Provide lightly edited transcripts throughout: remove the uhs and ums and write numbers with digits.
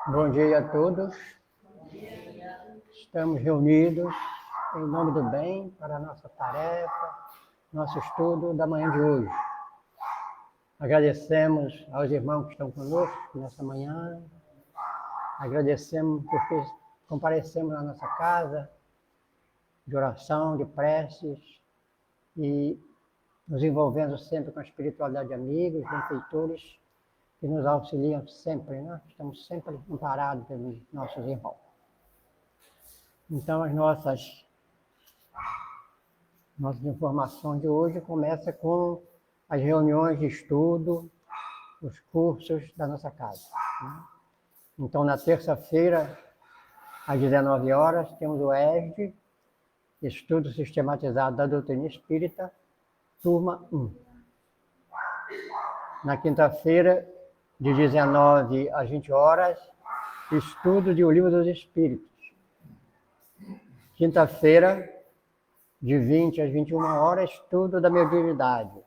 Bom dia a todos. Estamos reunidos em nome do bem para a nossa tarefa, nosso estudo da manhã de hoje. Agradecemos aos irmãos que estão conosco nessa manhã. Agradecemos porque comparecemos na nossa casa de oração, de preces e nos envolvendo sempre com a espiritualidade de amigos, benfeitores que nos auxiliam sempre, né? Estamos sempre amparados pelos nossos irmãos. Então, as nossas informações de hoje começam com as reuniões de estudo, os cursos da nossa casa, né? Então, na terça-feira, às 19 horas, temos o ESD, Estudo Sistematizado da Doutrina Espírita, turma 1. Na quinta-feira, de 19 às 20 horas, estudo de O Livro dos Espíritos. Quinta-feira, de 20 às 21 horas, estudo da mediunidade.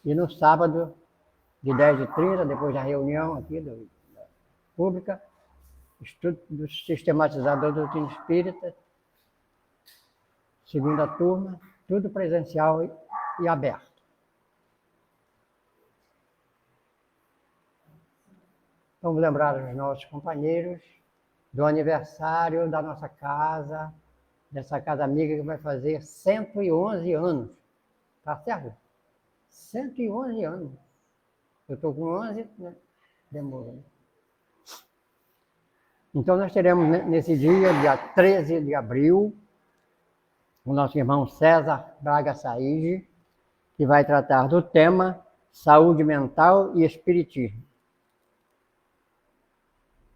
E no sábado, de 10h30, depois da reunião aqui da pública, estudo do sistematizado da doutrina espírita, segunda turma, tudo presencial e aberto. Vamos lembrar os nossos companheiros do aniversário da nossa casa, dessa casa amiga que vai fazer 111 anos. Tá certo? 111 anos. Eu estou com 11, né? Demorou. Então nós teremos nesse dia 13 de abril, o nosso irmão César Braga Saide, que vai tratar do tema Saúde Mental e Espiritismo.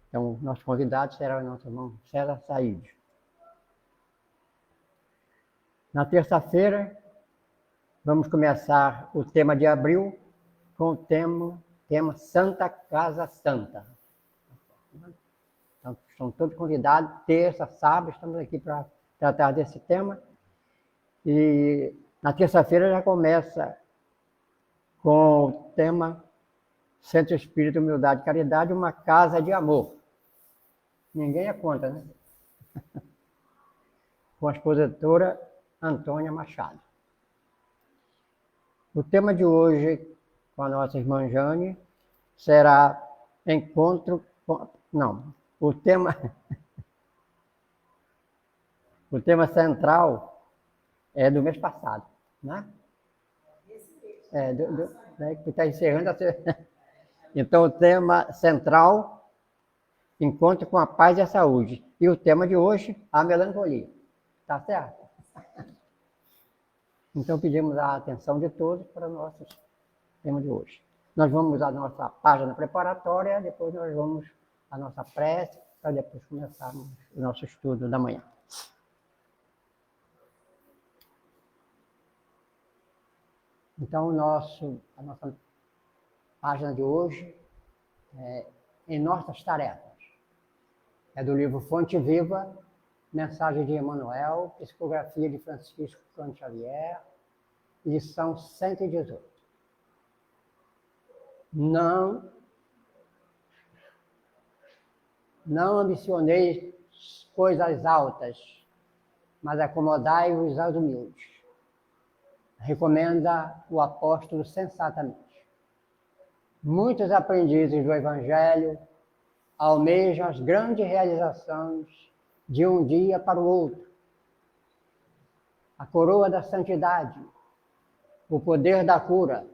Então, nosso convidado será o nosso irmão César Saide. Na terça-feira, vamos começar o tema de abril com o tema Santa Casa Santa. Então, estão todos convidados, terça, sábado, estamos aqui para tratar desse tema. E na terça-feira já começa com o tema Centro Espírita, Humildade e Caridade, uma casa de amor. Ninguém é contra, né? Com a expositora Antônia Machado. O tema de hoje, com a nossa irmã Jane, será encontro com... Não, o tema central é do mês passado, né? Né, que está encerrando a... Então, o tema central, encontro com a paz e a saúde. E o tema de hoje, a melancolia. Tá certo? Então, pedimos a atenção de todos para o nosso tema de hoje. Nós vamos usar a nossa página preparatória, depois nós vamos à nossa prece, para depois começarmos o nosso estudo da manhã. Então, a nossa página de hoje é Em Nossas Tarefas. É do livro Fonte Viva, Mensagem de Emmanuel, Psicografia de Francisco Cândido Xavier, lição 118. Não ambicioneis coisas altas, mas acomodai-vos aos humildes. Recomenda o apóstolo sensatamente. Muitos aprendizes do Evangelho almejam as grandes realizações de um dia para o outro. A coroa da santidade, o poder da cura,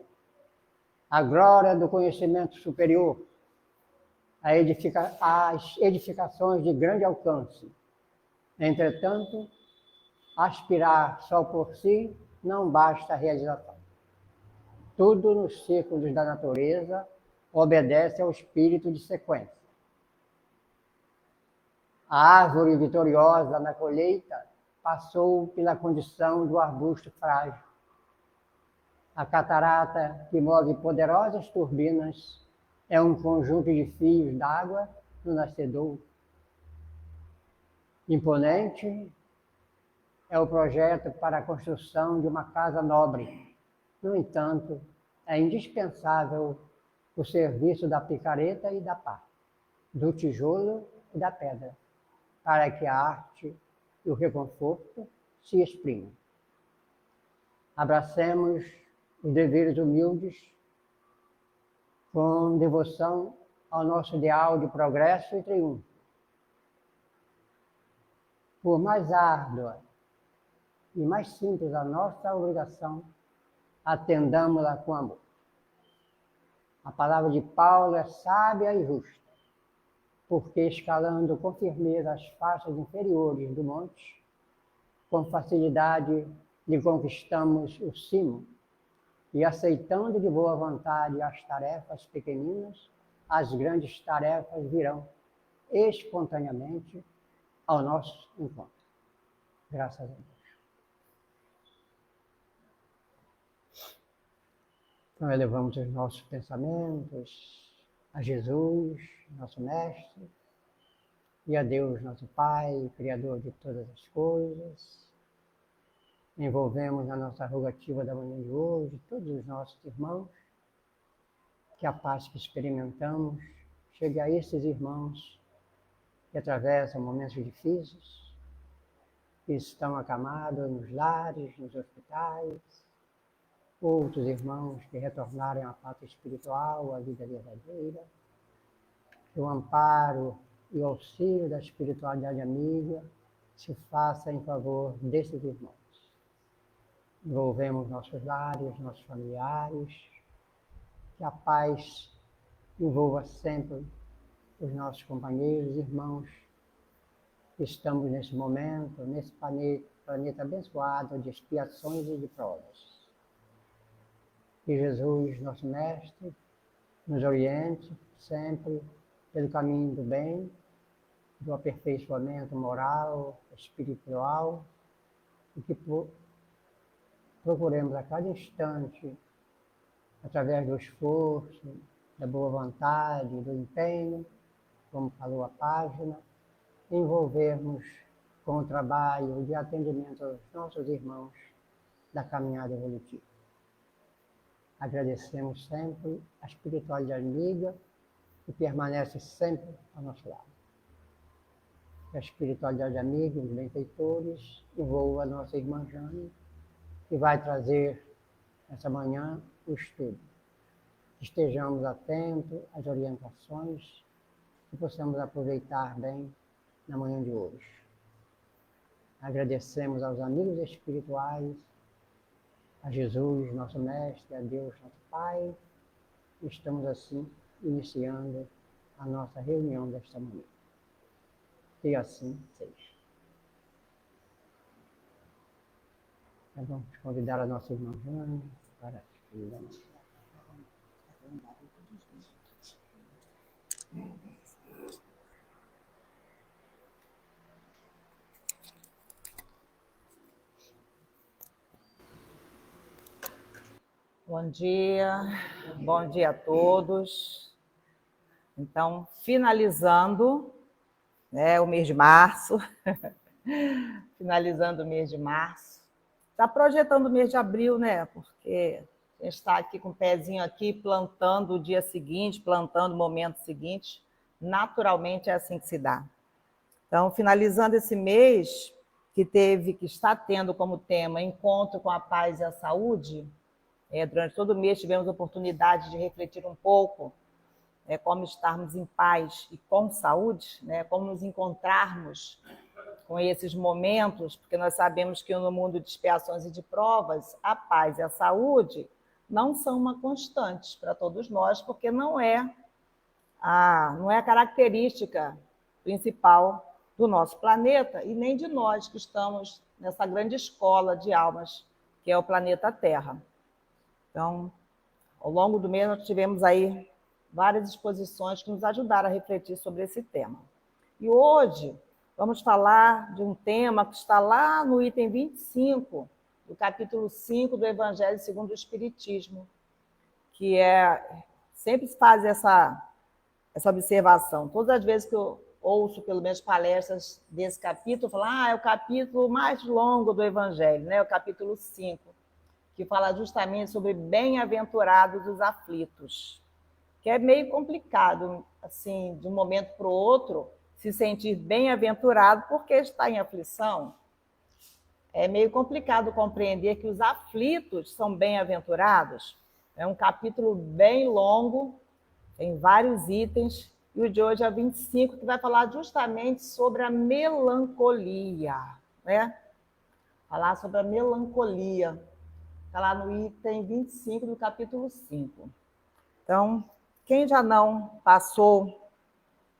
a glória do conhecimento superior, as edificações de grande alcance. Entretanto, aspirar só por si não basta a realização. Tudo nos círculos da natureza obedece ao espírito de sequência. A árvore vitoriosa na colheita passou pela condição do arbusto frágil. A catarata que move poderosas turbinas é um conjunto de fios d'água no nascedor. Imponente é o projeto para a construção de uma casa nobre. No entanto, é indispensável o serviço da picareta e da pá. do tijolo e da pedra, para que a arte e o reconforto se exprimam. Abracemos os deveres humildes com devoção ao nosso ideal de progresso e triunfo. Por mais árdua e mais simples a nossa obrigação, atendamos-la com amor. A palavra de Paulo é sábia e justa, porque escalando com firmeza as faixas inferiores do monte, com facilidade lhe conquistamos o cimo, e aceitando de boa vontade as tarefas pequeninas, as grandes tarefas virão espontaneamente ao nosso encontro. Graças a Deus. Então, elevamos os nossos pensamentos a Jesus, nosso Mestre, e a Deus, nosso Pai, Criador de todas as coisas. Envolvemos na nossa rogativa da manhã de hoje todos os nossos irmãos, que a paz que experimentamos chegue a esses irmãos que atravessam momentos difíceis, que estão acamados nos lares, nos hospitais, outros irmãos que retornarem à pátria espiritual, à vida verdadeira, que o amparo e o auxílio da espiritualidade amiga se faça em favor desses irmãos. Envolvemos nossos lares, nossos familiares, que a paz envolva sempre os nossos companheiros, irmãos, que estamos nesse momento, nesse planeta abençoado de expiações e de provas. Que Jesus, nosso Mestre, nos oriente sempre pelo caminho do bem, do aperfeiçoamento moral, espiritual, e que procuremos a cada instante, através do esforço, da boa vontade, do empenho, como falou a página, envolvermos com o trabalho de atendimento aos nossos irmãos da caminhada evolutiva. Agradecemos sempre a espiritualidade amiga que permanece sempre ao nosso lado. Que a espiritualidade amiga, os benfeitores, envolva a nossa irmã Jane, que vai trazer essa manhã o estudo. Estejamos atentos às orientações e possamos aproveitar bem na manhã de hoje. Agradecemos aos amigos espirituais, a Jesus, nosso Mestre, a Deus, nosso Pai. Estamos assim iniciando a nossa reunião desta manhã. Que assim seja. Vamos convidar a nossa irmã Jane para a Bom dia a todos. Então, finalizando, o mês de março, finalizando o mês de março, está projetando o mês de abril, né? Porque a gente está aqui com o pezinho aqui, plantando o dia seguinte, plantando o momento seguinte, naturalmente é assim que se dá. Então, finalizando esse mês, que está tendo como tema Encontro com a Paz e a Saúde, durante todo o mês tivemos a oportunidade de refletir um pouco como estarmos em paz e com saúde, como nos encontrarmos com esses momentos, porque nós sabemos que no mundo de expiações e de provas, a paz e a saúde não são uma constante para todos nós, porque não é a característica principal do nosso planeta e nem de nós que estamos nessa grande escola de almas, que é o planeta Terra. Então, ao longo do mês, nós tivemos aí várias exposições que nos ajudaram a refletir sobre esse tema. E hoje, vamos falar de um tema que está lá no item 25, do capítulo 5 do Evangelho segundo o Espiritismo, que sempre se faz essa observação. Todas as vezes que eu ouço, pelo menos, palestras desse capítulo, eu falo, é o capítulo mais longo do Evangelho, o capítulo 5. Que fala justamente sobre bem-aventurados os aflitos, que é meio complicado assim, de um momento para o outro, se sentir bem-aventurado porque está em aflição. É meio complicado compreender que os aflitos são bem-aventurados. É um capítulo bem longo, tem vários itens, e o de hoje é 25, que vai falar justamente sobre a melancolia, né? Falar sobre a melancolia. Está lá no item 25 do capítulo 5. Então, quem já não passou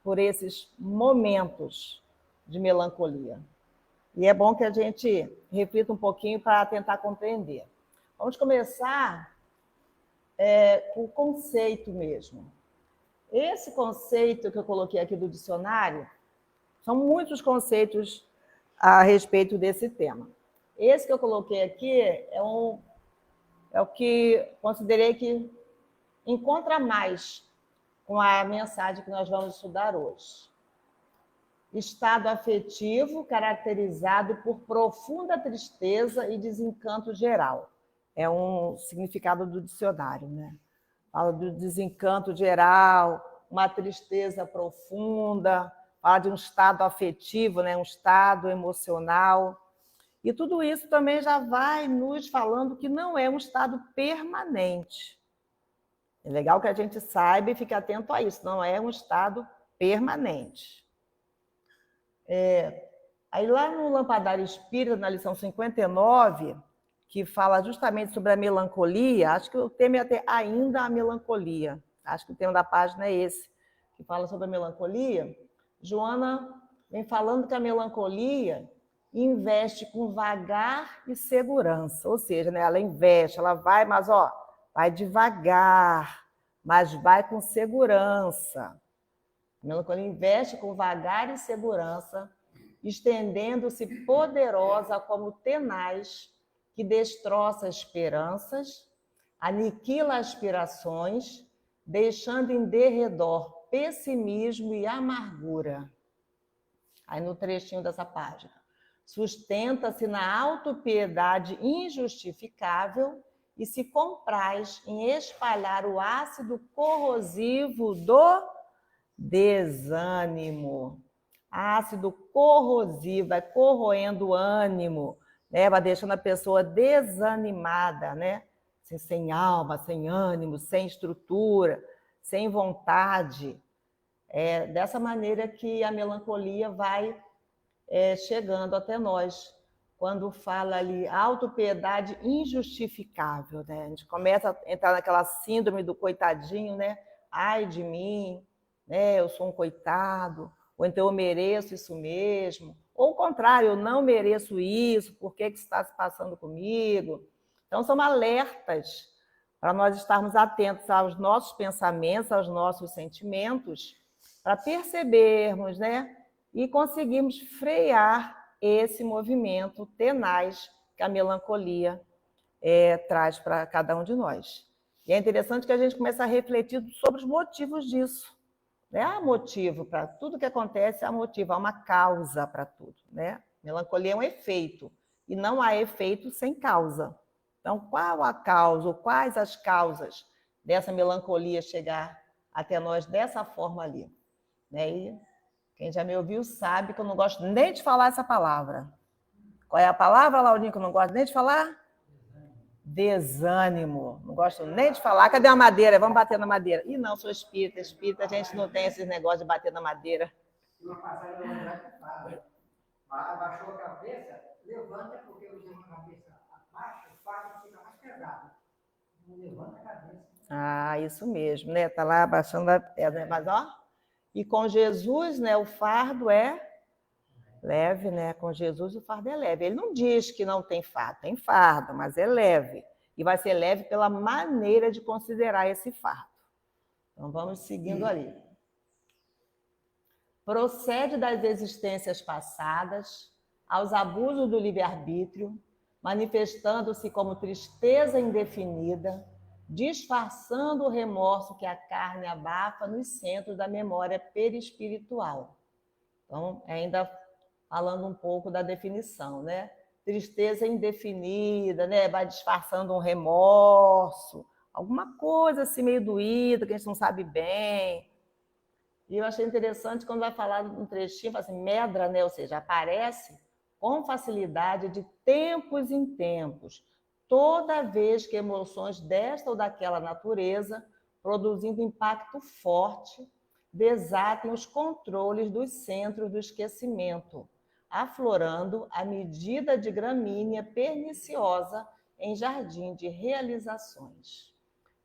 por esses momentos de melancolia? E é bom que a gente reflita um pouquinho para tentar compreender. Vamos começar com o conceito mesmo. Esse conceito que eu coloquei aqui do dicionário, são muitos conceitos a respeito desse tema. Esse que eu coloquei aqui é o que considerei que encontra mais com a mensagem que nós vamos estudar hoje. Estado afetivo caracterizado por profunda tristeza e desencanto geral. É um significado do dicionário, né? Fala do desencanto geral, uma tristeza profunda, fala de um estado afetivo, né? Um estado emocional. E tudo isso também já vai nos falando que não é um estado permanente. É legal que a gente saiba e fique atento a isso, não é um estado permanente. Aí lá no Lampadário Espírita, na lição 59, que fala justamente sobre a melancolia, acho que o tema é até ainda a melancolia, acho que o tema da página é esse, que fala sobre a melancolia. Joana vem falando que a melancolia investe com vagar e segurança, ou seja, né, ela investe, ela vai, mas vai devagar, mas vai com segurança. A melancolia investe com vagar e segurança, estendendo-se poderosa como tenaz, que destroça esperanças, aniquila aspirações, deixando em derredor pessimismo e amargura. Aí no trechinho dessa página. Sustenta-se na autopiedade injustificável e se compraz em espalhar o ácido corrosivo do desânimo. Ácido corrosivo, vai corroendo o ânimo, né? Vai deixando a pessoa desanimada, né? Assim, sem alma, sem ânimo, sem estrutura, sem vontade. É dessa maneira que a melancolia vai chegando até nós, quando fala ali autopiedade injustificável, né? A gente começa a entrar naquela síndrome do coitadinho, né? Ai de mim, né? Eu sou um coitado, ou então eu mereço isso mesmo, ou o contrário, eu não mereço isso, por que está se passando comigo? Então, são alertas para nós estarmos atentos aos nossos pensamentos, aos nossos sentimentos, para percebermos, né? E conseguirmos frear esse movimento tenaz que a melancolia traz para cada um de nós. E é interessante que a gente comece a refletir sobre os motivos disso. Né? Há motivo para tudo que acontece, há motivo, há uma causa para tudo. Né? Melancolia é um efeito, e não há efeito sem causa. Então, qual a causa, ou quais as causas dessa melancolia chegar até nós dessa forma ali? Né? E quem já me ouviu sabe que eu não gosto nem de falar essa palavra. Qual é a palavra, Laurinha, que eu não gosto nem de falar? Desânimo. Não gosto nem de falar. Cadê a madeira? Vamos bater na madeira. Ih, não, sou espírita. Espírita, a gente não tem esses negócios de bater na madeira. Uma passagem do André que fala. Abaixou a cabeça, levanta, porque você com a cabeça abaixa, o fardo fica mais pesado. Não levanta a cabeça. Ah, isso mesmo, né? Tá lá abaixando a pedra. Mas, e com Jesus, né, o fardo é leve, né? Com Jesus o fardo é leve. Ele não diz que não tem fardo, mas é leve. E vai ser leve pela maneira de considerar esse fardo. Então vamos seguindo ali. Procede das existências passadas aos abusos do livre-arbítrio, manifestando-se como tristeza indefinida, disfarçando o remorso que a carne abafa nos centros da memória perispiritual. Então, ainda falando um pouco da definição, né? Tristeza indefinida, né? Vai disfarçando um remorso, alguma coisa assim meio doída, que a gente não sabe bem. E eu achei interessante quando vai falar um trechinho, fala assim, medra, né? Ou seja, aparece com facilidade de tempos em tempos, toda vez que emoções desta ou daquela natureza, produzindo impacto forte, desatem os controles dos centros do esquecimento, aflorando a medida de gramínea perniciosa em jardim de realizações.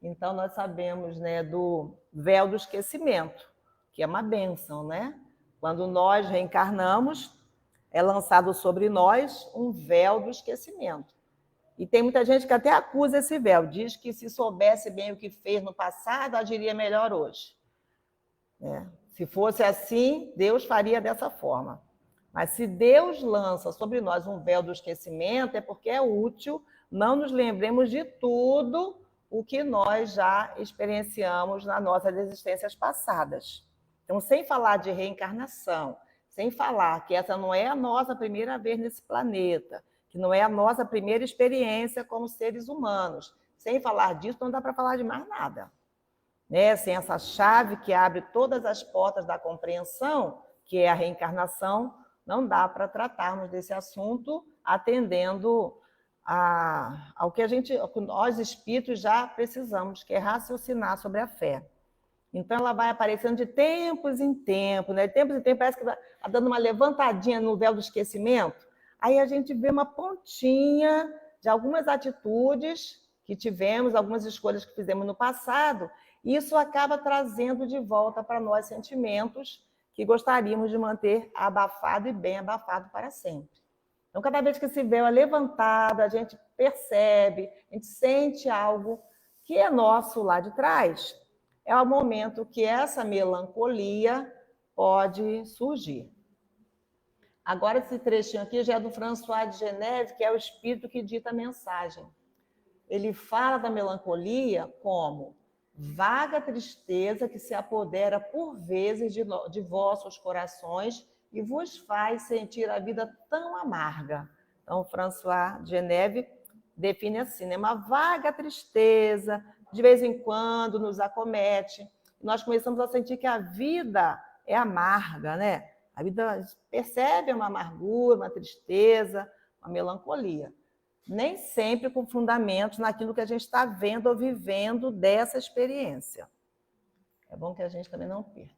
Então, nós sabemos, né, do véu do esquecimento, que é uma bênção, né? Quando nós reencarnamos, é lançado sobre nós um véu do esquecimento. E tem muita gente que até acusa esse véu, diz que se soubesse bem o que fez no passado, agiria melhor hoje. Se fosse assim, Deus faria dessa forma. Mas se Deus lança sobre nós um véu do esquecimento, é porque é útil, não nos lembremos de tudo o que nós já experienciamos nas nossas existências passadas. Então, sem falar de reencarnação, sem falar que essa não é a nossa primeira vez nesse planeta, que não é a nossa primeira experiência como seres humanos, sem falar disso, não dá para falar de mais nada. Né? Sem essa chave que abre todas as portas da compreensão, que é a reencarnação, não dá para tratarmos desse assunto atendendo ao que nós espíritos já precisamos, que é raciocinar sobre a fé. Então, ela vai aparecendo de tempos em tempos, né? De tempos em tempos, parece que vai dando uma levantadinha no véu do esquecimento. Aí a gente vê uma pontinha de algumas atitudes que tivemos, algumas escolhas que fizemos no passado, e isso acaba trazendo de volta para nós sentimentos que gostaríamos de manter abafado e bem abafado para sempre. Então, cada vez que esse véu é levantado, a gente percebe, a gente sente algo que é nosso lá de trás, é o momento que essa melancolia pode surgir. Agora, esse trechinho aqui já é do François de Geneve, que é o espírito que dita a mensagem. Ele fala da melancolia como vaga tristeza que se apodera por vezes de vossos corações e vos faz sentir a vida tão amarga. Então, François de Geneve define assim, né? Uma vaga tristeza, de vez em quando nos acomete. Nós começamos a sentir que a vida é amarga, né? A vida percebe uma amargura, uma tristeza, uma melancolia. Nem sempre com fundamentos naquilo que a gente está vendo ou vivendo dessa experiência. É bom que a gente também não perca.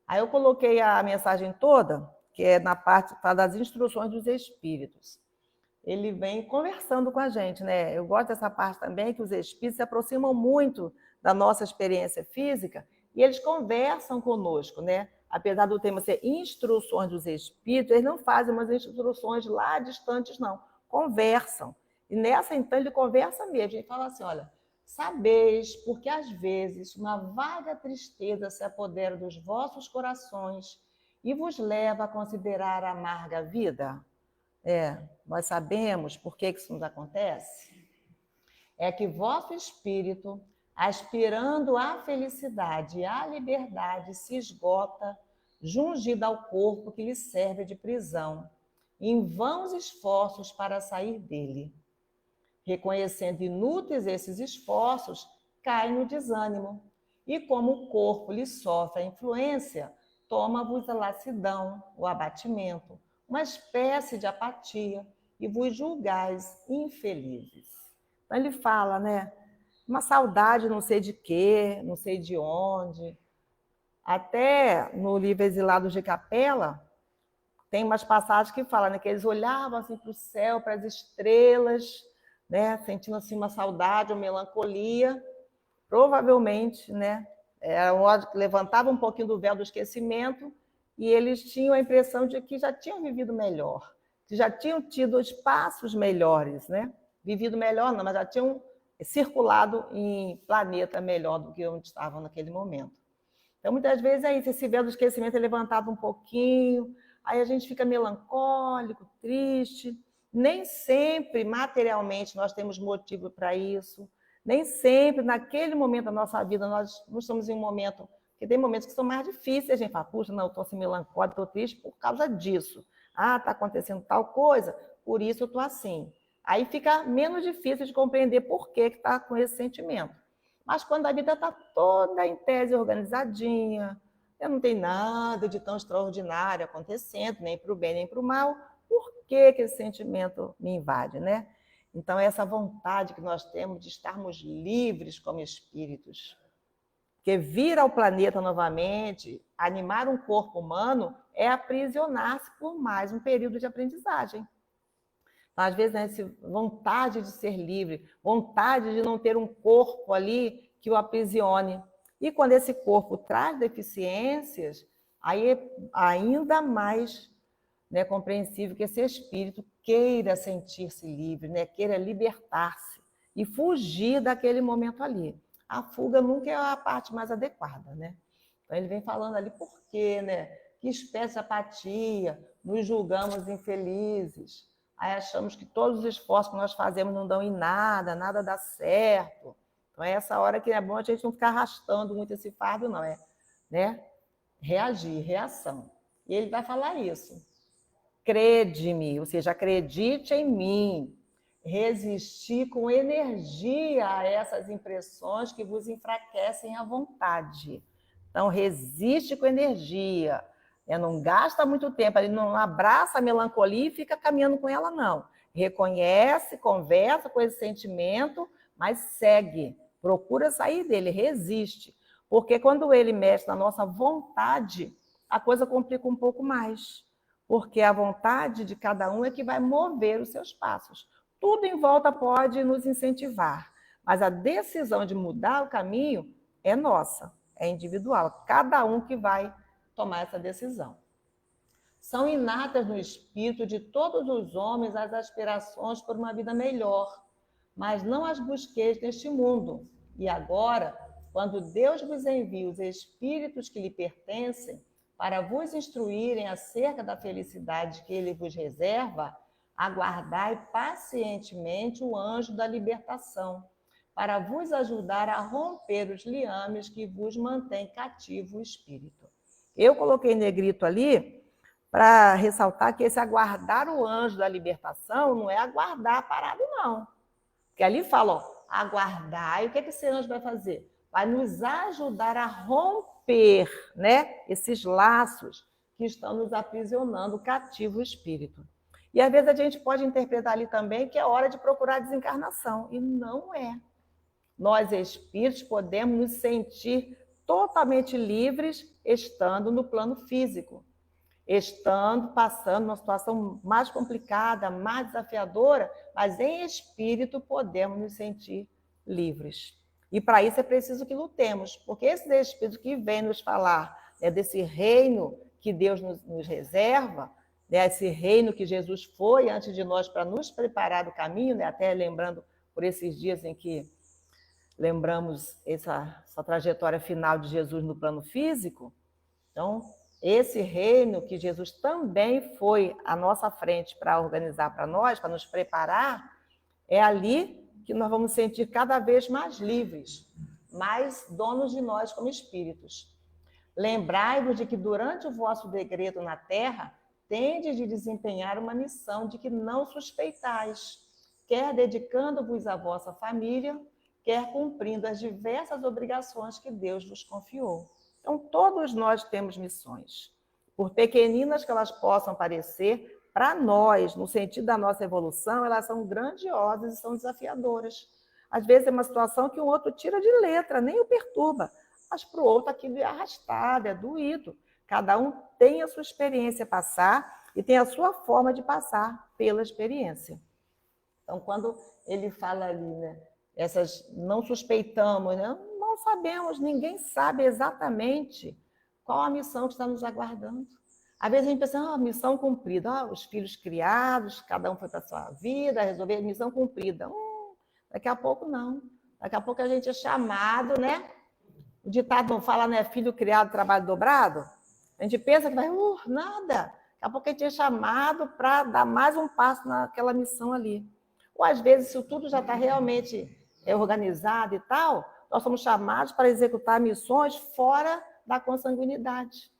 Aí eu coloquei a mensagem toda, que é na parte das instruções dos espíritos. Ele vem conversando com a gente, né? Eu gosto dessa parte também, que os espíritos se aproximam muito da nossa experiência física e eles conversam conosco, né? Apesar do tema ser instruções dos espíritos, eles não fazem umas instruções lá distantes, não. Conversam. E nessa, então, ele conversa mesmo. Ele fala assim, olha, sabeis, porque às vezes uma vaga tristeza se apodera dos vossos corações e vos leva a considerar a amarga vida. Nós sabemos por que isso nos acontece. É que vosso espírito, aspirando à felicidade e à liberdade, se esgota, jungido ao corpo que lhe serve de prisão, em vãos esforços para sair dele. Reconhecendo inúteis esses esforços, cai no desânimo, e como o corpo lhe sofre a influência, toma-vos a lassidão, o abatimento, uma espécie de apatia, e vos julgais infelizes. Então ele fala, né? Uma saudade não sei de quê, não sei de onde. Até no livro Exilados de Capela, tem umas passagens que falam, né, que eles olhavam assim para o céu, para as estrelas, né, sentindo assim uma saudade, uma melancolia. Provavelmente, né, era uma hora que levantava um pouquinho do véu do esquecimento e eles tinham a impressão de que já tinham vivido melhor, que já tinham tido espaços melhores, né? Vivido melhor não, mas já tinham circulado em planeta melhor do que onde estavam naquele momento. Então, muitas vezes é isso, esse véu do esquecimento é levantado um pouquinho, aí a gente fica melancólico, triste. Nem sempre, materialmente, nós temos motivo para isso. Nem sempre, naquele momento da nossa vida, nós não estamos em um momento... Porque tem momentos que são mais difíceis. A gente fala, puxa, não, eu estou assim melancólico, estou triste por causa disso. Ah, está acontecendo tal coisa, por isso eu estou assim. Aí fica menos difícil de compreender por que está com esse sentimento. Mas quando a vida está toda em tese organizadinha, Não tem nada de tão extraordinário acontecendo, nem para o bem, nem para o mal. Por que esse sentimento me invade, né? Então, essa vontade que nós temos de estarmos livres como espíritos. Porque vir ao planeta novamente, animar um corpo humano, é aprisionar-se por mais um período de aprendizagem. Então, às vezes, né, vontade de ser livre, vontade de não ter um corpo ali que o aprisione. E quando esse corpo traz deficiências, aí é ainda mais, né, compreensível que esse espírito queira sentir-se livre, né, queira libertar-se e fugir daquele momento ali. A fuga nunca é a parte mais adequada, né? Então ele vem falando ali por quê, né? Que espécie de apatia, nos julgamos infelizes, aí achamos que todos os esforços que nós fazemos não dão em nada, nada dá certo. Então é essa hora que é bom a gente não ficar arrastando muito esse fardo, não, né? Reagir, reação. E ele vai falar isso. Crede-me, ou seja, acredite em mim. Resistir com energia a essas impressões que vos enfraquecem a vontade. Então, resiste com energia. Não gasta muito tempo, não abraça a melancolia e fica caminhando com ela, não. Reconhece, conversa com esse sentimento, mas segue. Procura sair dele, resiste. Porque quando ele mexe na nossa vontade, a coisa complica um pouco mais. Porque a vontade de cada um é que vai mover os seus passos. Tudo em volta pode nos incentivar, mas a decisão de mudar o caminho é nossa, é individual, cada um que vai tomar essa decisão. São inatas no espírito de todos os homens as aspirações por uma vida melhor, mas não as busqueis neste mundo. E agora, quando Deus vos envia os espíritos que lhe pertencem, para vos instruírem acerca da felicidade que ele vos reserva, aguardai pacientemente o anjo da libertação, para vos ajudar a romper os liames que vos mantém cativo o espírito. Eu coloquei negrito ali para ressaltar que esse aguardar o anjo da libertação não é aguardar parado, não. Porque ali fala, ó, aguardar, e o que esse anjo vai fazer? Vai nos ajudar a romper, né, esses laços que estão nos aprisionando cativo o espírito. E às vezes a gente pode interpretar ali também que é hora de procurar desencarnação, e não é. Nós, espíritos, podemos nos sentir totalmente livres estando no plano físico, estando, passando uma situação mais complicada, mais desafiadora, mas em espírito podemos nos sentir livres. E para isso é preciso que lutemos, porque esses espíritos que vêm nos falar, né, desse reino que Deus nos reserva, né, esse reino que Jesus foi antes de nós para nos preparar o caminho, né, até lembrando por esses dias em que lembramos essa trajetória final de Jesus no plano físico. Então, esse reino que Jesus também foi à nossa frente para organizar para nós, para nos preparar, é ali que nós vamos sentir cada vez mais livres, mais donos de nós como espíritos. Lembrai-vos de que durante o vosso decreto na terra, tendes de desempenhar uma missão de que não suspeitais, quer dedicando-vos à vossa família, quer cumprindo as diversas obrigações que Deus vos confiou. Então, todos nós temos missões. Por pequeninas que elas possam parecer, para nós, no sentido da nossa evolução, elas são grandiosas e são desafiadoras. Às vezes é uma situação que o outro tira de letra, nem o perturba, mas para o outro aquilo é arrastado, é doído. Cada um tem a sua experiência a passar e tem a sua forma de passar pela experiência. Então, quando ele fala ali, né, essas não suspeitamos, né, não sabemos, ninguém sabe exatamente qual a missão que está nos aguardando. Às vezes a gente pensa, missão cumprida, os filhos criados, cada um foi para a sua vida, resolver missão cumprida. Daqui a pouco não. Daqui a pouco a gente é chamado, né? O ditado não fala, né? Filho criado, trabalho dobrado. A gente pensa que vai, nada. Daqui a pouco a gente é chamado para dar mais um passo naquela missão ali. Ou às vezes, se tudo já está realmente organizado e tal, nós somos chamados para executar missões fora da consanguinidade.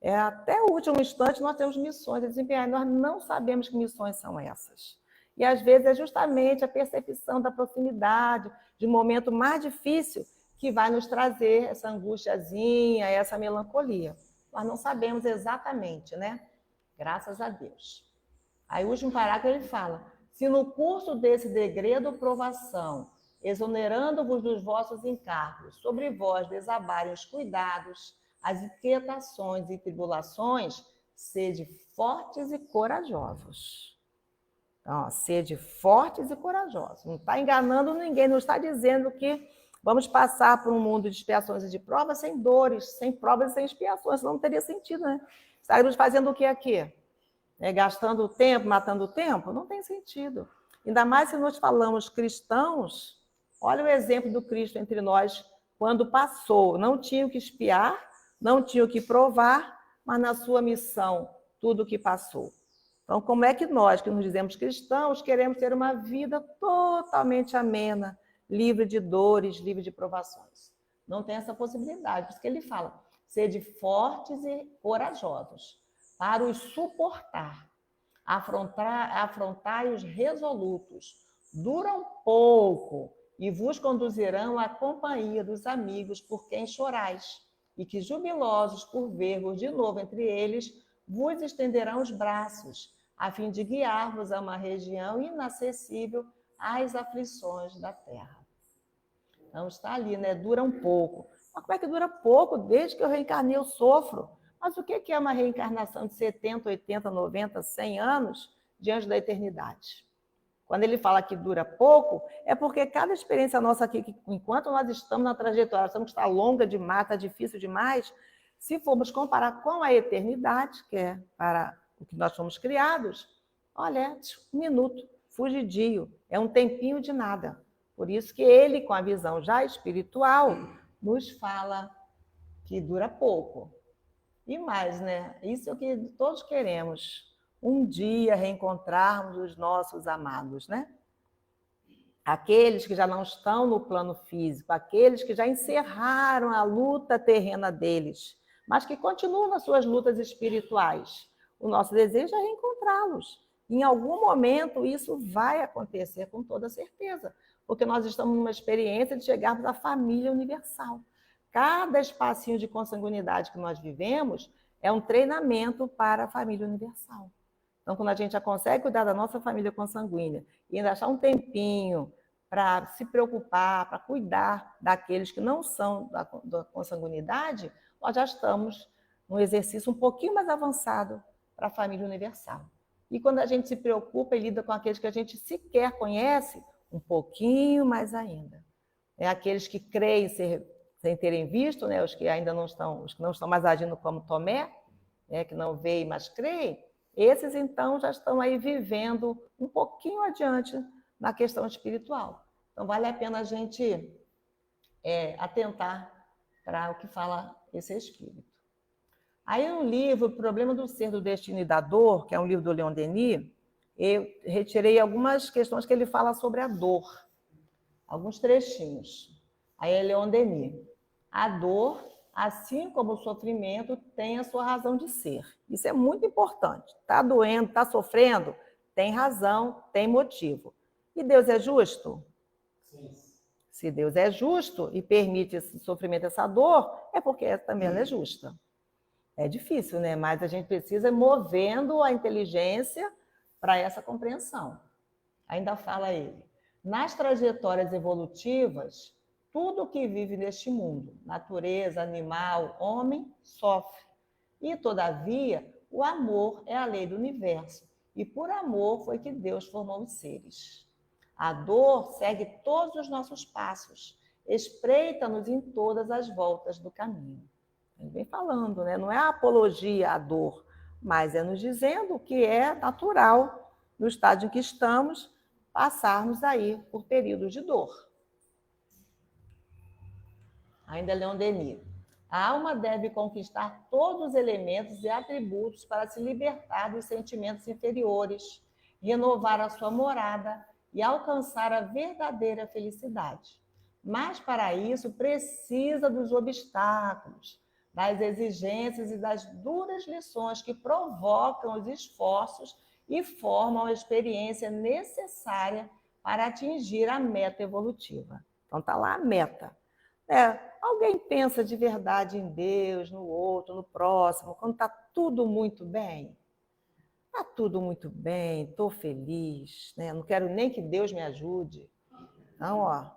Até o último instante nós temos missões a desempenhar, nós não sabemos que missões são essas. E às vezes é justamente a percepção da proximidade, de um momento mais difícil, que vai nos trazer essa angustiazinha, essa melancolia. Nós não sabemos exatamente, né? Graças a Deus. Aí o último parágrafo ele fala: se no curso desse degredo ou provação, exonerando-vos dos vossos encargos, sobre vós desabarem os cuidados, as inquietações e tribulações, sede fortes e corajosos. Então, sede fortes e corajosos. Não está enganando ninguém, não está dizendo que vamos passar por um mundo de expiações e de provas sem dores, sem provas e sem expiações, senão não teria sentido, né? Estaríamos fazendo o que aqui? Gastando o tempo, matando o tempo? Não tem sentido. Ainda mais se nós falamos cristãos, olha o exemplo do Cristo entre nós, quando passou, não tinha o que expiar, não tinha o que provar, mas na sua missão, tudo o que passou. Então, como é que nós, que nos dizemos cristãos, queremos ter uma vida totalmente amena, livre de dores, livre de provações? Não tem essa possibilidade. Por isso que ele fala: sede fortes e corajosos, para os suportar, afrontai os resolutos, duram pouco e vos conduzirão à companhia dos amigos por quem chorais, e que, jubilosos por ver-vos de novo entre eles, vos estenderão os braços, a fim de guiar-vos a uma região inacessível às aflições da terra. Então está ali, né? Dura um pouco. Mas como é que dura pouco? Desde que eu reencarnei eu sofro. Mas o que é uma reencarnação de 70, 80, 90, 100 anos diante da eternidade? Quando ele fala que dura pouco, é porque cada experiência nossa aqui, enquanto nós estamos na trajetória, estamos que está longa demais, está difícil demais, se formos comparar com a eternidade, que é para o que nós fomos criados, olha, um minuto, fugidio, é um tempinho de nada. Por isso que ele, com a visão já espiritual, nos fala que dura pouco. E mais, né? Isso é o que todos queremos, um dia reencontrarmos os nossos amados, né? Aqueles que já não estão no plano físico, aqueles que já encerraram a luta terrena deles, mas que continuam nas suas lutas espirituais. O nosso desejo é reencontrá-los. Em algum momento isso vai acontecer com toda certeza, porque nós estamos numa experiência de chegarmos à família universal. Cada espacinho de consanguinidade que nós vivemos é um treinamento para a família universal. Então, quando a gente já consegue cuidar da nossa família consanguínea e ainda achar um tempinho para se preocupar, para cuidar daqueles que não são da consanguinidade, nós já estamos num exercício um pouquinho mais avançado para a família universal. E quando a gente se preocupa e lida com aqueles que a gente sequer conhece, um pouquinho mais ainda. É aqueles que creem sem terem visto, né? Os que ainda não estão, os que não estão mais agindo como Tomé, né? Que não veem, mas creem, esses então já estão aí vivendo um pouquinho adiante na questão espiritual. Então vale a pena a gente atentar para o que fala esse espírito. Aí no livro O Problema do Ser, do Destino e da Dor, que é um livro do Leon Denis, eu retirei algumas questões que ele fala sobre a dor, alguns trechinhos. Aí é Leon Denis. A dor, assim como o sofrimento, tem a sua razão de ser. Isso é muito importante. Está doendo, está sofrendo? Tem razão, tem motivo. E Deus é justo? Sim. Se Deus é justo e permite esse sofrimento, essa dor, é porque também ela é justa. É difícil, né? Mas a gente precisa ir movendo a inteligência para essa compreensão. Ainda fala ele. Nas trajetórias evolutivas, tudo que vive neste mundo, natureza, animal, homem, sofre. E, todavia, o amor é a lei do universo. E por amor foi que Deus formou os seres. A dor segue todos os nossos passos, espreita-nos em todas as voltas do caminho. Ele vem falando, né? Não é a apologia à dor, mas é nos dizendo que é natural, no estágio em que estamos, passarmos aí por períodos de dor. Ainda Leon Denis. A alma deve conquistar todos os elementos e atributos para se libertar dos sentimentos inferiores, renovar a sua morada e alcançar a verdadeira felicidade. Mas para isso precisa dos obstáculos, das exigências e das duras lições que provocam os esforços e formam a experiência necessária para atingir a meta evolutiva. Então está lá a meta. Alguém pensa de verdade em Deus, no outro, no próximo, quando está tudo muito bem? Está tudo muito bem, estou feliz, né? Não quero nem que Deus me ajude. Então,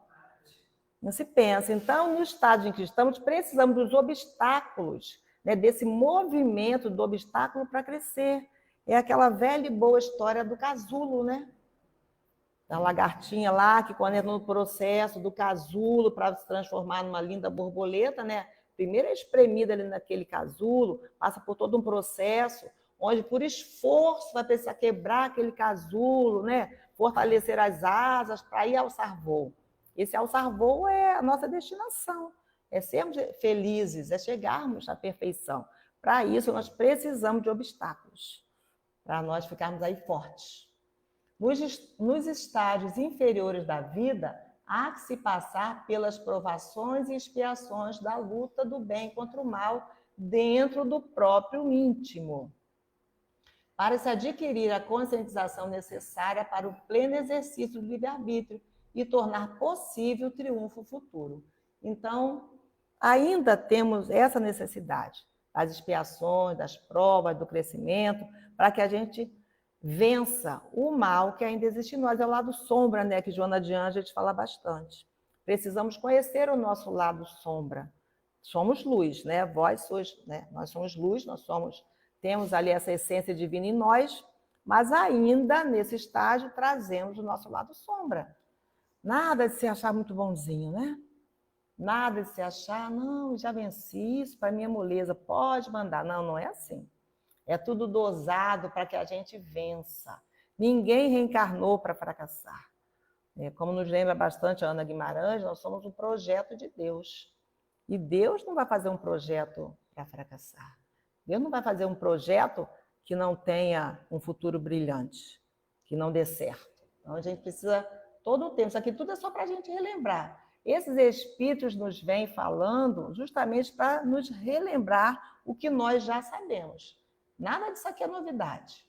não se pensa. Então, no estágio em que estamos, precisamos dos obstáculos, né? Desse movimento do obstáculo para crescer. É aquela velha e boa história do casulo, né? Da lagartinha lá, que quando entra no processo do casulo para se transformar numa linda borboleta, né? Primeiro é espremida ali naquele casulo, passa por todo um processo, onde por esforço vai precisar quebrar aquele casulo, né? Fortalecer as asas para ir alçar voo. Esse alçar voo é a nossa destinação, é sermos felizes, é chegarmos à perfeição. Para isso, nós precisamos de obstáculos, para nós ficarmos aí fortes. Nos estágios inferiores da vida, há que se passar pelas provações e expiações da luta do bem contra o mal dentro do próprio íntimo, para se adquirir a conscientização necessária para o pleno exercício do livre-arbítrio e tornar possível o triunfo futuro. Então, ainda temos essa necessidade das expiações, das provas, do crescimento, para que a gente vença o mal que ainda existe em nós. É o lado sombra, né, que Joana de Ângeles fala bastante. Precisamos conhecer o nosso lado sombra. Somos luz, né? Vós sois, né? Nós somos luz, temos ali essa essência divina em nós, mas ainda nesse estágio trazemos o nosso lado sombra. Nada de se achar muito bonzinho, né? Nada de se achar, não, já venci isso, para mim é moleza, pode mandar. Não, não é assim. É tudo dosado para que a gente vença. Ninguém reencarnou para fracassar. Como nos lembra bastante a Ana Guimarães, nós somos um projeto de Deus. E Deus não vai fazer um projeto para fracassar. Deus não vai fazer um projeto que não tenha um futuro brilhante, que não dê certo. Então a gente precisa todo o tempo. Isso aqui tudo é só para a gente relembrar. Esses espíritos nos vêm falando justamente para nos relembrar o que nós já sabemos. Nada disso aqui é novidade.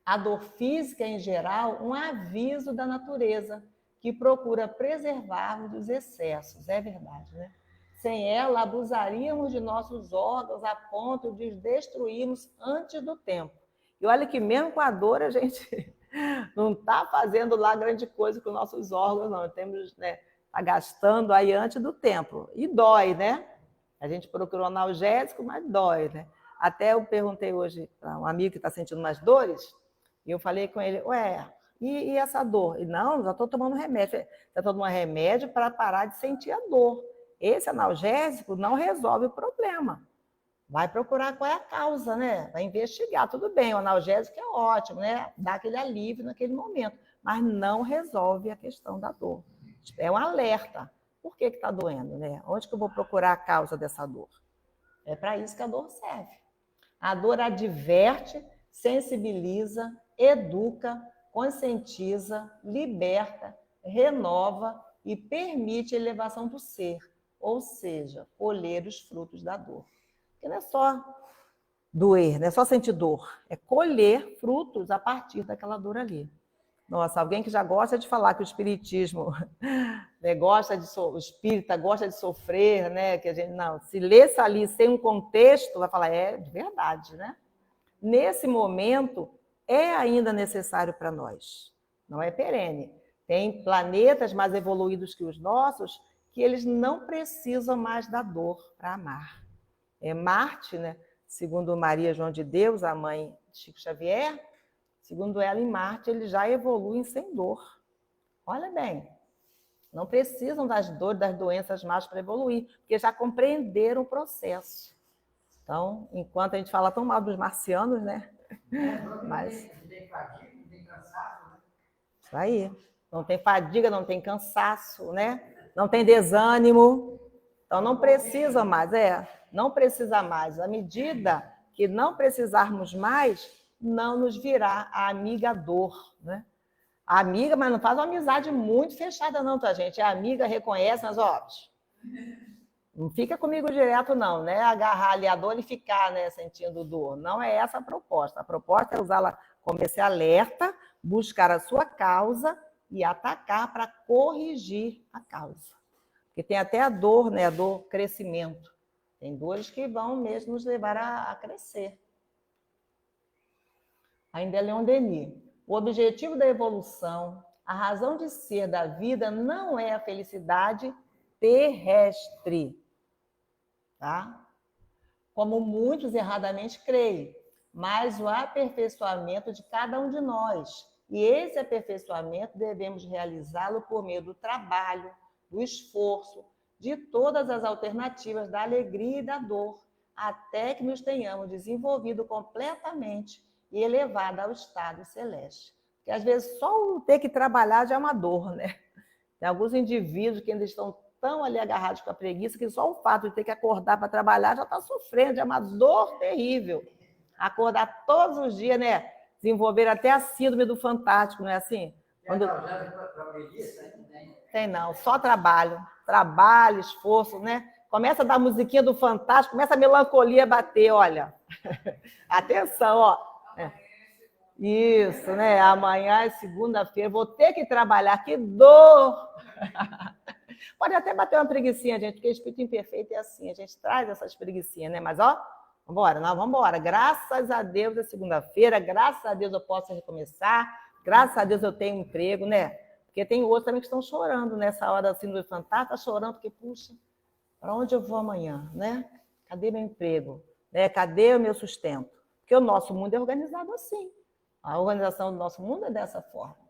A dor física, em geral, um aviso da natureza que procura preservar-nos dos excessos. É verdade, né? Sem ela, abusaríamos de nossos órgãos a ponto de os destruirmos antes do tempo. E olha que mesmo com a dor, a gente não está fazendo lá grande coisa com nossos órgãos, não. Temos, né, tá gastando aí antes do tempo. E dói, né? A gente procurou analgésico, mas dói, né? Até eu perguntei hoje para um amigo que está sentindo umas dores, e eu falei com ele, e essa dor? E não, já estou tomando remédio. Já estou tomando remédio para parar de sentir a dor. Esse analgésico não resolve o problema. Vai procurar qual é a causa, né? Vai investigar, tudo bem, o analgésico é ótimo, né? Dá aquele alívio naquele momento, mas não resolve a questão da dor. É um alerta. Por que está doendo, né? Onde que eu vou procurar a causa dessa dor? É para isso que a dor serve. A dor adverte, sensibiliza, educa, conscientiza, liberta, renova e permite a elevação do ser, ou seja, colher os frutos da dor. Porque não é só doer, não é só sentir dor, é colher frutos a partir daquela dor ali. Nossa, alguém que já gosta de falar que o espiritismo, né, o espírita gosta de sofrer, né? Que a gente não, se lesse ali sem um contexto, vai falar, é de verdade, né? Nesse momento, é ainda necessário para nós, não é perene. Tem planetas mais evoluídos que os nossos que eles não precisam mais da dor para amar. Marte, né? Segundo Maria João de Deus, a mãe de Chico Xavier, segundo ela, em Marte, eles já evoluem sem dor. Olha bem, não precisam das dores, das doenças mais para evoluir, porque já compreenderam o processo. Então, enquanto a gente fala tão mal dos marcianos, né? Mas... Não tem fadiga, não tem cansaço, né? Isso aí. Não tem fadiga, não tem cansaço, né? Não tem desânimo. Então, não precisa mais, não precisa mais. À medida que não precisarmos mais, não nos virá a amiga dor, né? A amiga, mas não faz uma amizade muito fechada não, tá, gente? A amiga reconhece, mas, não fica comigo direto não, né? Agarrar ali a dor e ficar, né, sentindo dor. Não é essa a proposta. A proposta é usá-la como esse alerta, buscar a sua causa e atacar para corrigir a causa. Porque tem até a dor, né? A dor crescimento. Tem dores que vão mesmo nos levar a crescer. Ainda é Leon Denis. O objetivo da evolução, a razão de ser da vida não é a felicidade terrestre, tá? Como muitos erradamente creem, mas o aperfeiçoamento de cada um de nós. E esse aperfeiçoamento devemos realizá-lo por meio do trabalho, do esforço, de todas as alternativas da alegria e da dor, até que nos tenhamos desenvolvido completamente e elevado ao estado celeste. Porque às vezes só o ter que trabalhar já é uma dor, né? Tem alguns indivíduos que ainda estão tão ali agarrados com a preguiça que só o fato de ter que acordar para trabalhar já está sofrendo, é uma dor terrível. Acordar todos os dias, né? Desenvolver até a síndrome do fantástico, não é assim? Quando... Tem não, só trabalho, esforço, né? Começa a dar musiquinha do fantástico, começa a melancolia bater, olha. Atenção, ó. Isso, né? Amanhã é segunda-feira, vou ter que trabalhar, que dor! Pode até bater uma preguicinha, gente, porque o espírito imperfeito é assim, a gente traz essas preguicinhas, né? Mas, ó, vambora, nós vamos embora. Graças a Deus é segunda-feira, graças a Deus eu posso recomeçar, graças a Deus eu tenho emprego, né? Porque tem outros também que estão chorando nessa hora assim do fantasma, tá chorando porque, puxa, para onde eu vou amanhã, né? Cadê meu emprego? Né? Cadê o meu sustento? Porque o nosso mundo é organizado assim. A organização do nosso mundo é dessa forma.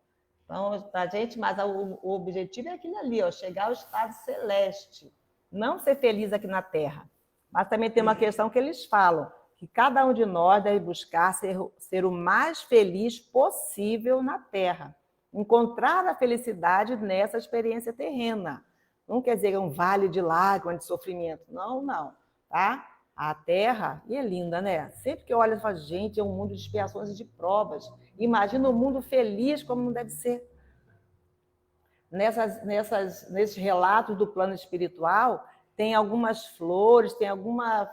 Então, a gente, mas o objetivo é aquele ali, ó, chegar ao estado celeste. Não ser feliz aqui na Terra. Mas também tem uma questão que eles falam, que cada um de nós deve buscar ser o mais feliz possível na Terra. Encontrar a felicidade nessa experiência terrena. Não quer dizer um vale de lágrimas, de sofrimento. Não, não. Tá? A Terra, e é linda, né? Sempre que eu olho, eu falo, gente, é um mundo de expiações e de provas. Imagina um mundo feliz como não deve ser. Nesses relatos do plano espiritual, tem algumas flores, tem alguma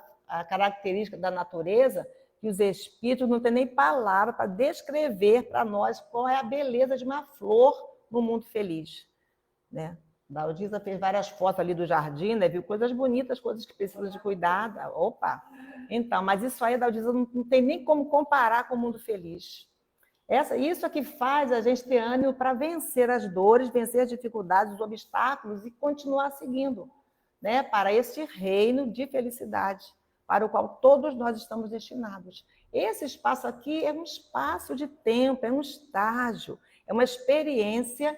característica da natureza que os espíritos não têm nem palavra para descrever para nós qual é a beleza de uma flor no mundo feliz. Né? Dalgisa fez várias fotos ali do jardim, né? Viu coisas bonitas, coisas que precisam de cuidado. Opa! Então, mas isso aí, Dalgisa, não tem nem como comparar com o mundo feliz. Isso é que faz a gente ter ânimo para vencer as dores, vencer as dificuldades, os obstáculos e continuar seguindo, né? Para este reino de felicidade, para o qual todos nós estamos destinados. Esse espaço aqui é um espaço de tempo, é um estágio, é uma experiência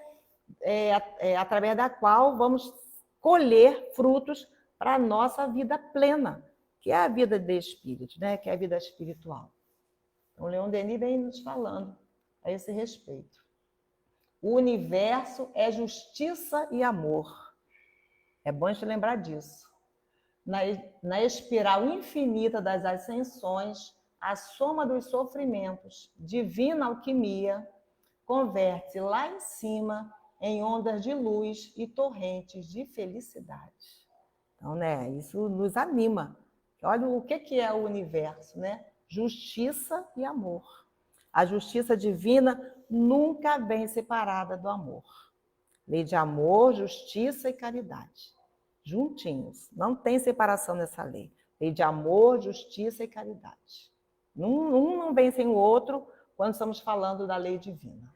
através da qual vamos colher frutos para a nossa vida plena, que é a vida de espírito, né? Que é a vida espiritual. Então, Leon Denis vem nos falando a esse respeito. O universo é justiça e amor. É bom a gente lembrar disso. Na espiral infinita das ascensões, a soma dos sofrimentos, divina alquimia, converte lá em cima em ondas de luz e torrentes de felicidade. Então, né, isso nos anima. Olha o que é o universo, né? Justiça e amor. A justiça divina nunca vem separada do amor. Lei de amor, justiça e caridade. Juntinhos. Não tem separação nessa lei. Lei de amor, justiça e caridade. Um não vem sem o outro quando estamos falando da lei divina.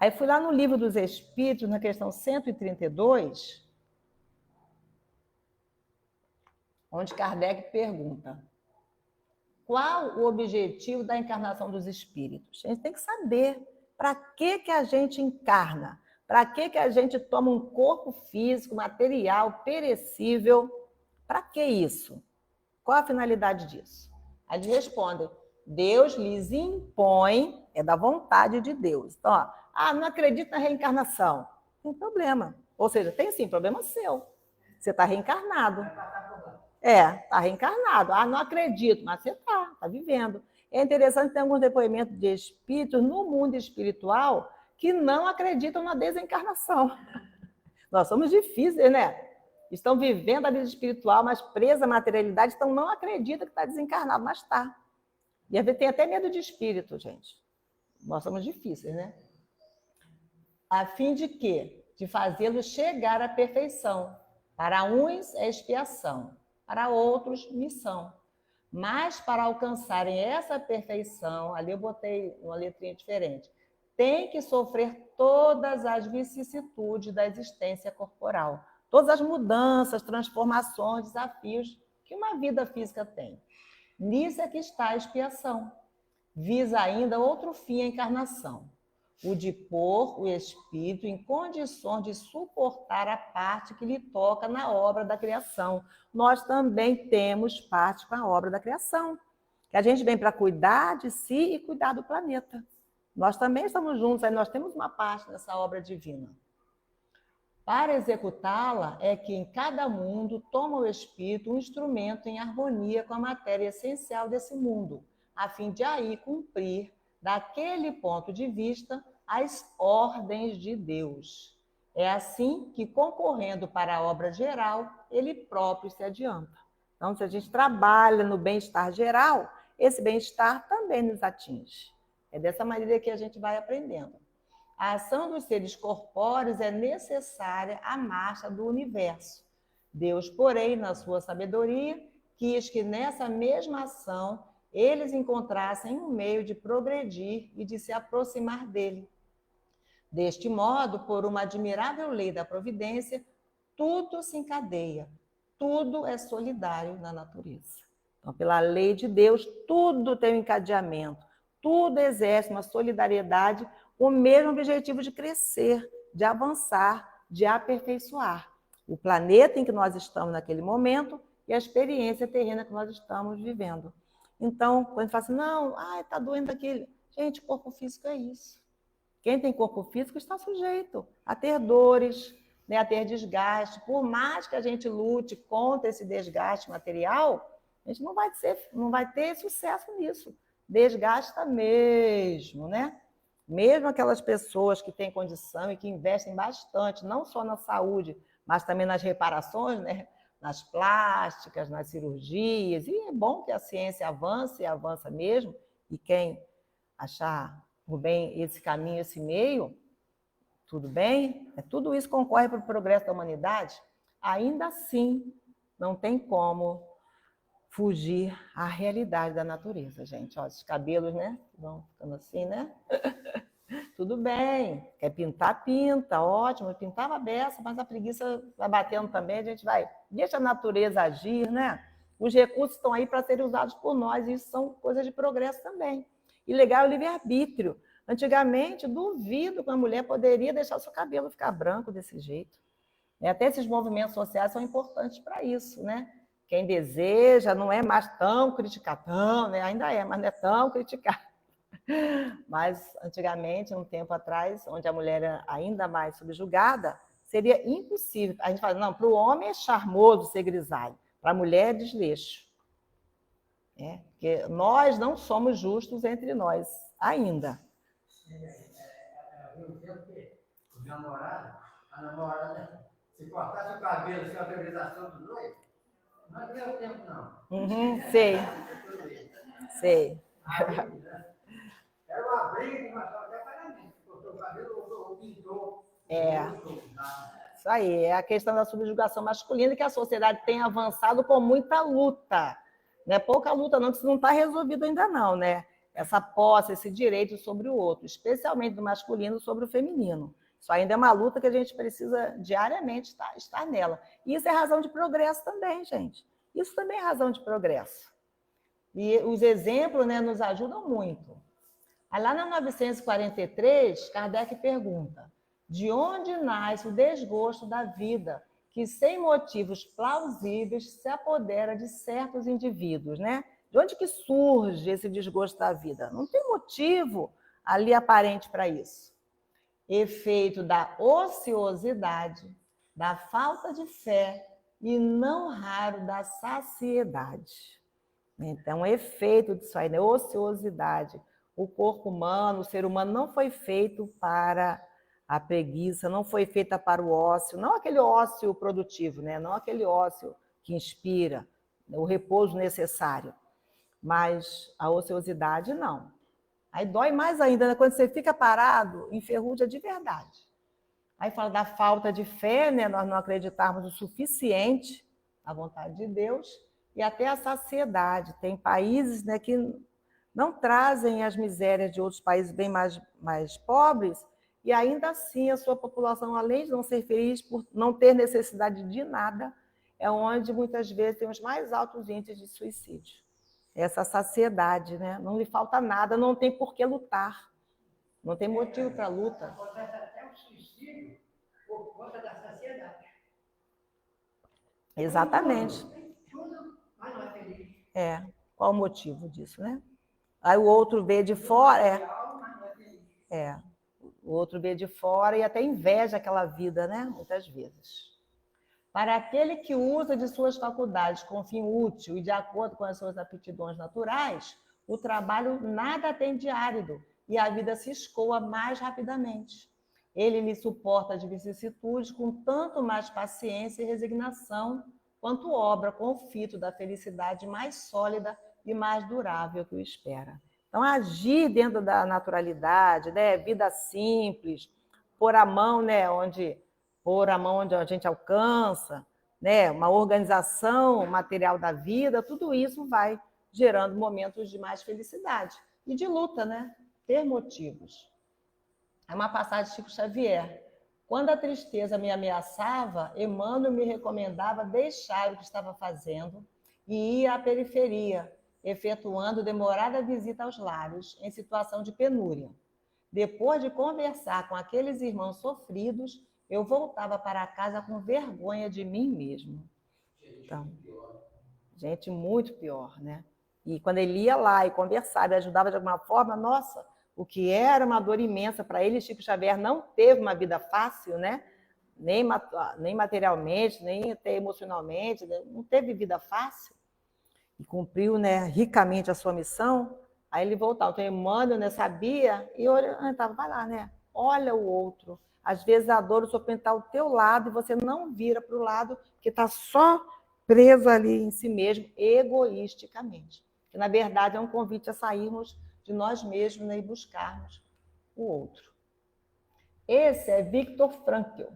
Aí fui lá no Livro dos Espíritos, na questão 132, onde Kardec pergunta: qual o objetivo da encarnação dos espíritos? A gente tem que saber para que a gente encarna, para que a gente toma um corpo físico, material, perecível. Para que isso? Qual a finalidade disso? Aí eles respondem: Deus lhes impõe, é da vontade de Deus. Então, ó, não acredito na reencarnação. Não tem problema. Ou seja, tem sim, problema seu. Você está reencarnado. Está reencarnado. Não acredito, mas você está vivendo. É interessante que tem alguns depoimentos de espíritos no mundo espiritual que não acreditam na desencarnação. Nós somos difíceis, né? Estão vivendo a vida espiritual, mas presa à materialidade, então não acreditam que está desencarnado, mas está. E tem até medo de espírito, gente. Nós somos difíceis, né? A fim de que de fazê-los chegar à perfeição. Para uns é expiação, para outros missão. Mas para alcançarem essa perfeição, ali eu botei uma letrinha diferente, tem que sofrer todas as vicissitudes da existência corporal, todas as mudanças, transformações, desafios que uma vida física tem. Nisso é que está a expiação. Visa ainda outro fim, a encarnação, o de pôr o espírito em condições de suportar a parte que lhe toca na obra da criação. Nós também temos parte com a obra da criação, que a gente vem para cuidar de si e cuidar do planeta. Nós também estamos juntos, aí nós temos uma parte nessa obra divina. Para executá-la é que em cada mundo toma o espírito um instrumento em harmonia com a matéria essencial desse mundo, a fim de aí cumprir, daquele ponto de vista, as ordens de Deus. É assim que, concorrendo para a obra geral, ele próprio se adianta. Então, se a gente trabalha no bem-estar geral, esse bem-estar também nos atinge. É dessa maneira que a gente vai aprendendo. A ação dos seres corpóreos é necessária à marcha do universo. Deus, porém, na sua sabedoria, quis que nessa mesma ação eles encontrassem um meio de progredir e de se aproximar dele. Deste modo, por uma admirável lei da providência, tudo se encadeia, tudo é solidário na natureza. Então, pela lei de Deus, tudo tem um encadeamento, tudo exerce uma solidariedade com o mesmo objetivo de crescer, de avançar, de aperfeiçoar o planeta em que nós estamos naquele momento e a experiência terrena que nós estamos vivendo. Então, quando a gente fala assim, não, está doendo aquele... Gente, corpo físico é isso. Quem tem corpo físico está sujeito a ter dores, né, a ter desgaste. Por mais que a gente lute contra esse desgaste material, a gente não vai ter sucesso nisso. Desgasta mesmo, né? Mesmo aquelas pessoas que têm condição e que investem bastante, não só na saúde, mas também nas reparações, né? Nas plásticas, nas cirurgias, e é bom que a ciência avance, e avança mesmo, e quem achar por bem esse caminho, esse meio, tudo bem, tudo isso concorre para o progresso da humanidade, ainda assim não tem como fugir à realidade da natureza, gente. Ó, esses cabelos, né? Vão ficando assim, né? Tudo bem, quer pintar, pinta, ótimo, pintava a beça, mas a preguiça vai batendo também, a gente vai, deixa a natureza agir, né? Os recursos estão aí para serem usados por nós, e isso são coisas de progresso também. E legal é o livre-arbítrio. Antigamente, duvido que uma mulher poderia deixar o seu cabelo ficar branco desse jeito. Até esses movimentos sociais são importantes para isso, né? Quem deseja não é mais tão criticado, né? Ainda é, mas não é tão criticado. Mas antigamente, um tempo atrás, onde a mulher era ainda mais subjugada, seria impossível. A gente fala, não, para o homem é charmoso ser grisalho, para a mulher é desleixo. Porque nós não somos justos entre nós ainda. O namorado, a namorada, se cortasse o cabelo sem autorização do noivo, não deu tempo, não. Sei. Sei. Era uma briga de matar até pagamento. Cortou o cabelo, ou pintou. Isso aí, é a questão da subjugação masculina, que a sociedade tem avançado com muita luta. Não é pouca luta, não, que isso não está resolvido ainda, não, né? Essa posse, esse direito sobre o outro, especialmente do masculino sobre o feminino. Isso ainda é uma luta que a gente precisa diariamente estar nela. E isso é razão de progresso também, gente. Isso também é razão de progresso. E os exemplos, né, nos ajudam muito. Aí, lá na 943, Kardec pergunta: de onde nasce o desgosto da vida que, sem motivos plausíveis, se apodera de certos indivíduos, né? De onde que surge esse desgosto da vida? Não tem motivo ali aparente para isso. Efeito da ociosidade, da falta de fé e, não raro, da saciedade. Então, efeito disso aí, né? Ociosidade. O corpo humano, o ser humano não foi feito para a preguiça, não foi feita para o ócio, não aquele ócio produtivo, né? Não aquele ócio que inspira, o repouso necessário, mas a ociosidade não. Aí dói mais ainda, né? Quando você fica parado, enferruja de verdade. Aí fala da falta de fé, né? Nós não acreditarmos o suficiente na vontade de Deus, e até a saciedade. Tem países, né, que não trazem as misérias de outros países bem mais pobres, e ainda assim a sua população, além de não ser feliz por não ter necessidade de nada, é onde muitas vezes tem os mais altos índices de suicídio. Essa saciedade, né? Não lhe falta nada, não tem por que lutar, não tem motivo para luta. Acontece até o suicídio por conta da saciedade. Exatamente. Tudo, mas não é feliz. Qual o motivo disso, né? Aí o outro vê de fora, o outro vê de fora e até inveja aquela vida, né? Muitas vezes. Para aquele que usa de suas faculdades com fim útil e de acordo com as suas aptidões naturais, o trabalho nada tem de árido e a vida se escoa mais rapidamente. Ele lhe suporta as vicissitudes com tanto mais paciência e resignação, quanto obra com o fito da felicidade mais sólida e mais durável que o espera. Então, agir dentro da naturalidade, né? Vida simples, pôr a mão, né? onde a gente alcança, né? Uma organização material da vida, tudo isso vai gerando momentos de mais felicidade e de luta, né? Ter motivos. É uma passagem de Chico Xavier. Quando a tristeza me ameaçava, Emmanuel me recomendava deixar o que estava fazendo e ir à periferia, efetuando demorada visita aos lares, em situação de penúria. Depois de conversar com aqueles irmãos sofridos, eu voltava para casa com vergonha de mim mesmo. Então, gente muito pior, né? E quando ele ia lá e conversava e ajudava de alguma forma, nossa, o que era uma dor imensa para ele, Chico Xavier não teve uma vida fácil, né? Nem materialmente, nem até emocionalmente, não teve vida fácil. E cumpriu, né, ricamente a sua missão. Aí ele voltava. Então, Emmanuel, né, sabia e orientava, vai lá, né? Olha o outro. Às vezes a dor, o sofrimento está ao teu lado e você não vira para o lado, porque está só preso ali em si mesmo, egoisticamente. Que, na verdade, é um convite a sairmos de nós mesmos, né, e buscarmos o outro. Esse é Viktor Frankl.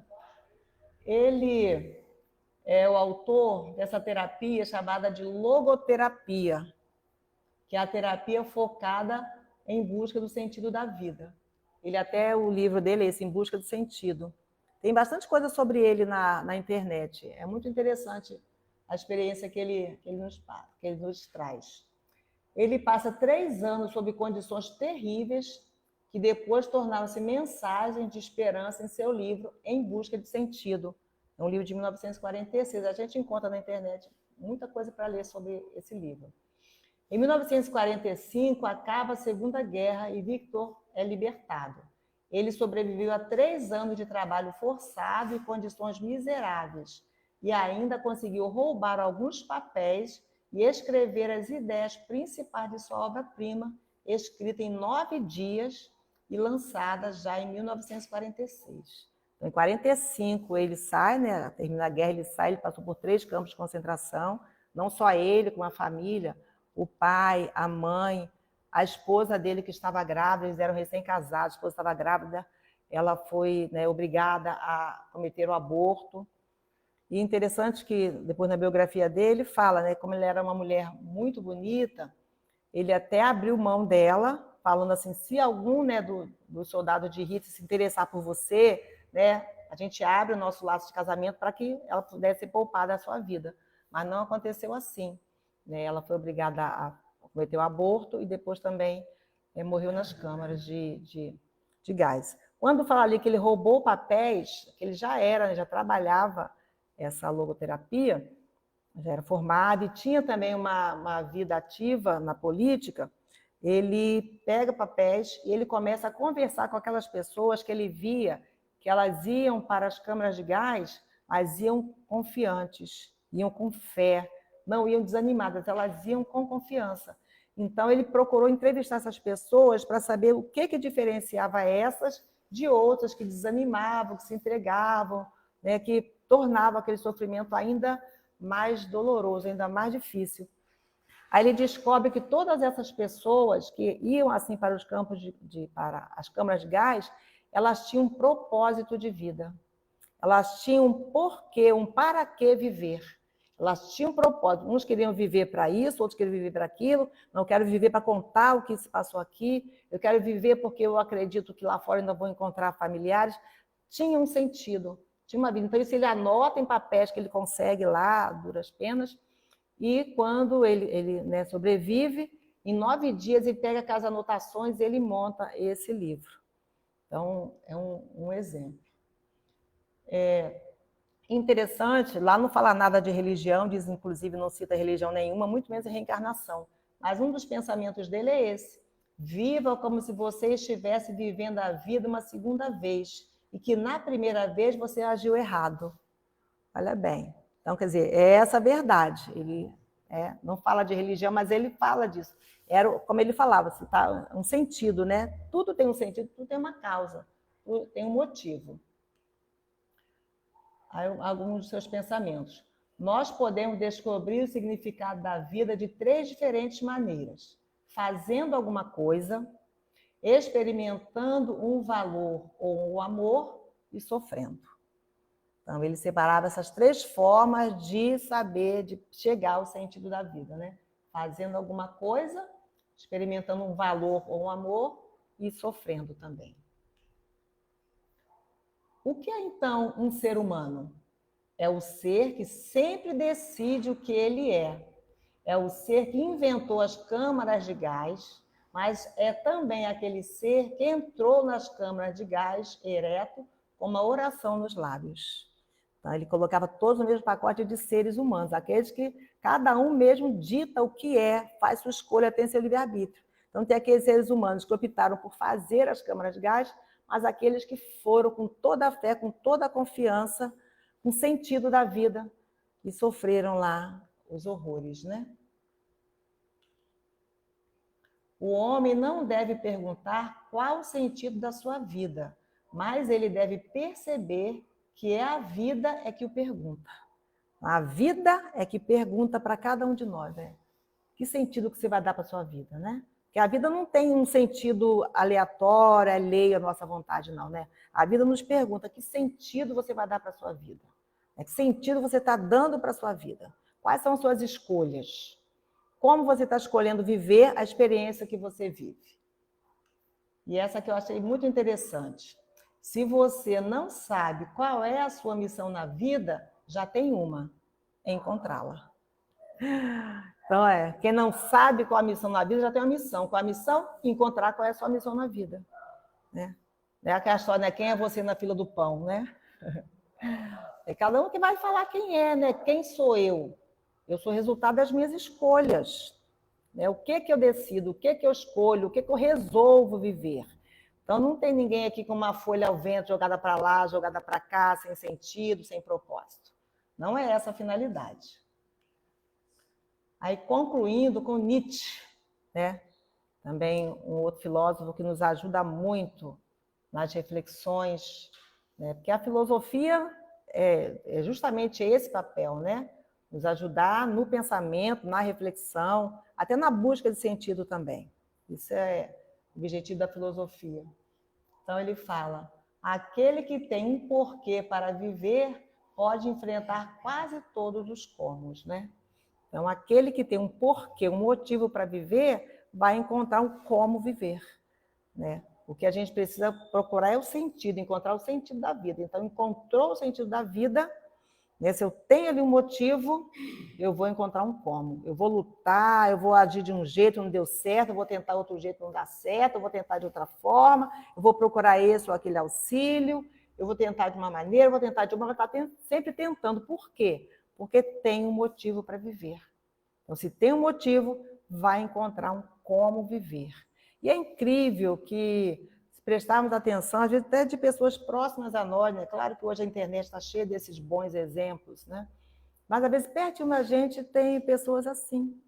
Ele é o autor dessa terapia chamada de logoterapia, que é a terapia focada em busca do sentido da vida. Ele até, o livro dele é esse, Em Busca do Sentido. Tem bastante coisa sobre ele na internet. É muito interessante a experiência que ele nos traz. Ele passa 3 anos sob condições terríveis, que depois tornaram-se mensagens de esperança em seu livro Em Busca de Sentido. É um livro de 1946. A gente encontra na internet muita coisa para ler sobre esse livro. Em 1945, acaba a Segunda Guerra e Victor é libertado. Ele sobreviveu a 3 anos de trabalho forçado e condições miseráveis, e ainda conseguiu roubar alguns papéis e escrever as ideias principais de sua obra-prima, escrita em 9 dias e lançada já em 1946. Então, em 1945, ele sai, né? Termina a guerra, ele passou por 3 campos de concentração, não só ele, como a família, o pai, a mãe, a esposa dele que estava grávida, eles eram recém-casados, a esposa estava grávida, ela foi, né, obrigada a cometer o aborto. E interessante que depois na biografia dele fala, né, como ele era uma mulher muito bonita, ele até abriu mão dela, falando assim, se algum, né, do soldado de Hitler se interessar por você, né, a gente abre o nosso laço de casamento para que ela pudesse ser poupada da sua vida. Mas não aconteceu assim. Né? Ela foi obrigada a cometer o aborto e depois também morreu nas câmaras de gás. Quando fala ali que ele roubou papéis, que ele já era, né, já trabalhava essa logoterapia, já era formado e tinha também uma vida ativa na política, ele pega papéis e ele começa a conversar com aquelas pessoas que ele via que elas iam para as câmaras de gás, mas iam confiantes, iam com fé, não iam desanimadas, elas iam com confiança. Então, ele procurou entrevistar essas pessoas para saber o que diferenciava essas de outras que desanimavam, que se entregavam, né, que tornavam aquele sofrimento ainda mais doloroso, ainda mais difícil. Aí ele descobre que todas essas pessoas que iam assim para os campos para as câmaras de gás, elas tinham um propósito de vida. Elas tinham um porquê, um para que viver. Elas tinham um propósito. Uns queriam viver para isso, outros queriam viver para aquilo. Não, eu quero viver para contar o que se passou aqui. Eu quero viver porque eu acredito que lá fora ainda vou encontrar familiares. Tinha um sentido, tinha uma vida. Então, isso ele anota em papéis que ele consegue lá, a duras penas. E quando ele né, sobrevive, em 9 dias ele pega aquelas anotações e ele monta esse livro. Então, é um exemplo. Interessante, lá não fala nada de religião, diz inclusive não cita religião nenhuma, muito menos reencarnação. Mas um dos pensamentos dele é esse: viva como se você estivesse vivendo a vida uma segunda vez e que na primeira vez você agiu errado. Olha bem. Então, quer dizer, é essa a verdade. Ele não fala de religião, mas ele fala disso. Era, como ele falava, assim, tá, um sentido, né? Tudo tem um sentido, tudo tem uma causa, tudo tem um motivo. Alguns dos seus pensamentos. Nós podemos descobrir o significado da vida de 3 diferentes maneiras: fazendo alguma coisa, experimentando um valor ou um amor e sofrendo. Então, ele separava essas 3 formas de saber, de chegar ao sentido da vida, né? Fazendo alguma coisa, experimentando um valor ou um amor e sofrendo também. O que é, então, um ser humano? É o ser que sempre decide o que ele é. É o ser que inventou as câmaras de gás, mas é também aquele ser que entrou nas câmaras de gás ereto com uma oração nos lábios. Então, ele colocava todos no mesmo pacote de seres humanos, aqueles que cada um mesmo dita o que é, faz sua escolha, tem seu livre-arbítrio. Então, tem aqueles seres humanos que optaram por fazer as câmaras de gás, mas aqueles que foram com toda a fé, com toda a confiança, com sentido da vida, e sofreram lá os horrores, né? O homem não deve perguntar qual o sentido da sua vida, mas ele deve perceber que é a vida é que o pergunta. A vida é que pergunta para cada um de nós, né? Que sentido que você vai dar para a sua vida, né? Porque a vida não tem um sentido aleatório, alheio à nossa vontade, não, né? A vida nos pergunta que sentido você vai dar para a sua vida. Que sentido você está dando para a sua vida? Quais são as suas escolhas? Como você está escolhendo viver a experiência que você vive? E essa que eu achei muito interessante. Se você não sabe qual é a sua missão na vida, já tem uma: encontrá-la. Então, quem não sabe qual a missão na vida, já tem uma missão. Qual a missão? Encontrar qual é a sua missão na vida. Né? É aquela história, né? Quem é você na fila do pão, né? É cada um que vai falar quem é, né? Quem sou eu? Eu sou resultado das minhas escolhas. Né? O que eu decido, o que eu escolho, o que eu resolvo viver. Então, não tem ninguém aqui com uma folha ao vento jogada para lá, jogada para cá, sem sentido, sem propósito. Não é essa a finalidade. Aí, concluindo com Nietzsche, né? Também um outro filósofo que nos ajuda muito nas reflexões, né? Porque a filosofia é justamente esse papel, né? Nos ajudar no pensamento, na reflexão, até na busca de sentido também. Isso é o objetivo da filosofia. Então, ele fala: aquele que tem um porquê para viver pode enfrentar quase todos os comos, né? Então, aquele que tem um porquê, um motivo para viver, vai encontrar um como viver, né? O que a gente precisa procurar é o sentido, encontrar o sentido da vida. Então, encontrou o sentido da vida, né? Se eu tenho ali um motivo, eu vou encontrar um como. Eu vou lutar, eu vou agir de um jeito, não deu certo, eu vou tentar outro jeito, não dá certo, eu vou tentar de outra forma, eu vou procurar esse ou aquele auxílio, eu vou tentar de uma maneira, eu vou tentar de uma, vai estar sempre tentando. Por quê? Porque tem um motivo para viver. Então, se tem um motivo, vai encontrar um como viver. E é incrível que, se prestarmos atenção, às vezes até de pessoas próximas a nós, né? Claro que hoje a internet está cheia desses bons exemplos, né? Mas, às vezes, pertinho da gente tem pessoas assim,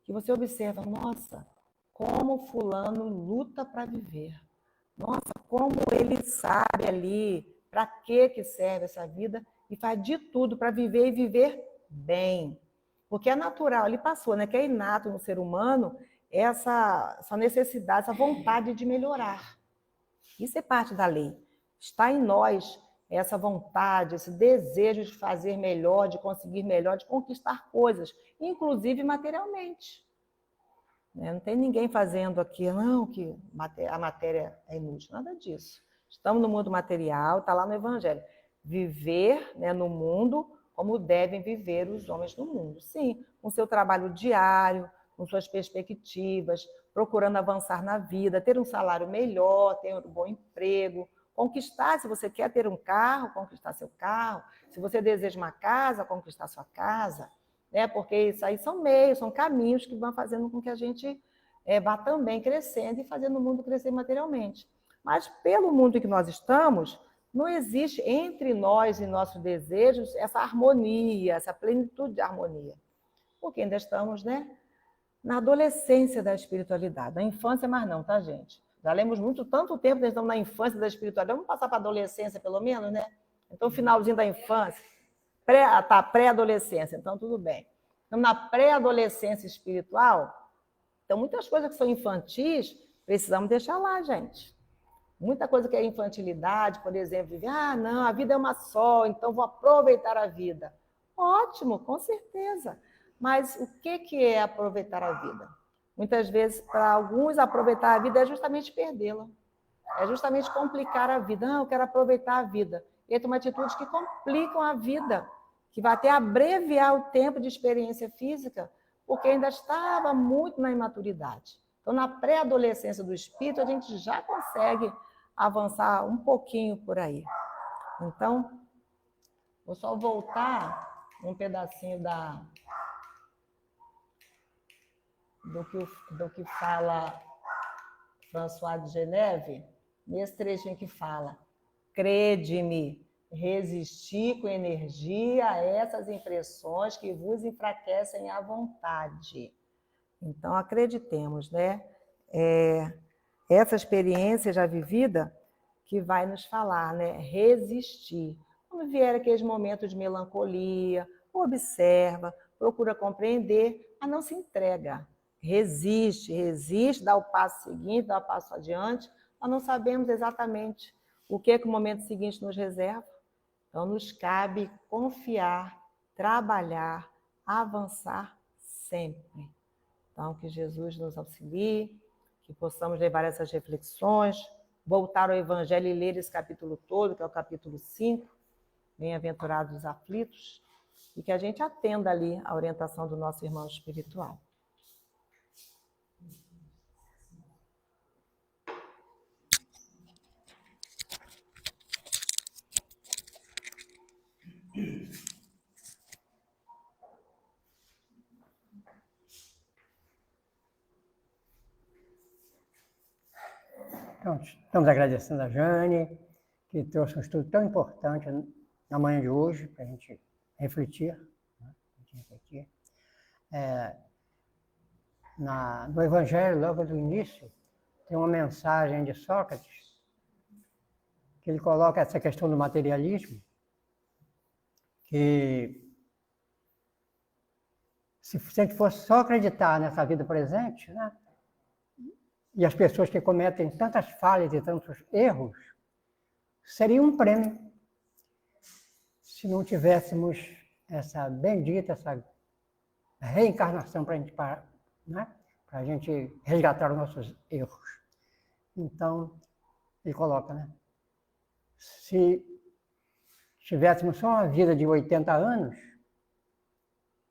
que você observa: nossa, como fulano luta para viver. Nossa, como ele sabe ali para que serve essa vida e faz de tudo para viver e viver bem. Porque é natural, ele passou, né? Que é inato no ser humano essa necessidade, essa vontade de melhorar. Isso é parte da lei. Está em nós essa vontade, esse desejo de fazer melhor, de conseguir melhor, de conquistar coisas, inclusive materialmente. Não tem ninguém fazendo aqui, não, que a matéria é inútil, nada disso. Estamos no mundo material, está lá no Evangelho. Viver, né, no mundo como devem viver os homens no mundo. Sim, com seu trabalho diário, com suas perspectivas, procurando avançar na vida, ter um salário melhor, ter um bom emprego, conquistar, se você quer ter um carro, conquistar seu carro, se você deseja uma casa, conquistar sua casa, né? Porque isso aí são meios, são caminhos que vão fazendo com que a gente vá também crescendo e fazendo o mundo crescer materialmente. Mas pelo mundo em que nós estamos, não existe entre nós e nossos desejos essa harmonia, essa plenitude de harmonia. Porque ainda estamos, né, na adolescência da espiritualidade. Na infância, mas não, tá, gente? Já lemos tanto tempo que estamos na infância da espiritualidade. Vamos passar para a adolescência, pelo menos, né? Então, finalzinho da infância, pré-adolescência, então tudo bem. Estamos na pré-adolescência espiritual. Então, muitas coisas que são infantis, precisamos deixar lá, gente. Muita coisa que é infantilidade, por exemplo, não, a vida é uma só, então vou aproveitar a vida. Ótimo, com certeza. Mas o que é aproveitar a vida? Muitas vezes, para alguns, aproveitar a vida é justamente perdê-la. É justamente complicar a vida. Não, eu quero aproveitar a vida. E aí, tomar atitudes que complicam a vida, que vai até abreviar o tempo de experiência física, porque ainda estava muito na imaturidade. Então, na pré-adolescência do espírito, a gente já consegue avançar um pouquinho por aí. Então, vou só voltar um pedacinho do que fala François de Geneve, nesse trechinho que fala: crede-me, resistir com energia a essas impressões que vos enfraquecem a vontade. Então, acreditemos, né? Essa experiência já vivida que vai nos falar, né? Resistir. Quando vier aqueles momentos de melancolia, observa, procura compreender, mas não se entrega. Resiste, dá o passo seguinte, dá o passo adiante. Nós não sabemos exatamente o que o momento seguinte nos reserva. Então, nos cabe confiar, trabalhar, avançar sempre. Então, que Jesus nos auxilie, que possamos levar essas reflexões, voltar ao Evangelho e ler esse capítulo todo, que é o capítulo 5, Bem-aventurados os aflitos, e que a gente atenda ali a orientação do nosso irmão espiritual. Então, estamos agradecendo a Jane, que trouxe um estudo tão importante na manhã de hoje, para a gente refletir. Né? No Evangelho, logo do início, tem uma mensagem de Sócrates, que ele coloca essa questão do materialismo, que se a gente fosse só acreditar nessa vida presente, né? E as pessoas que cometem tantas falhas e tantos erros, seria um prêmio se não tivéssemos essa bendita, essa reencarnação para a gente resgatar os nossos erros. Então, ele coloca, né? Se tivéssemos só uma vida de 80 anos,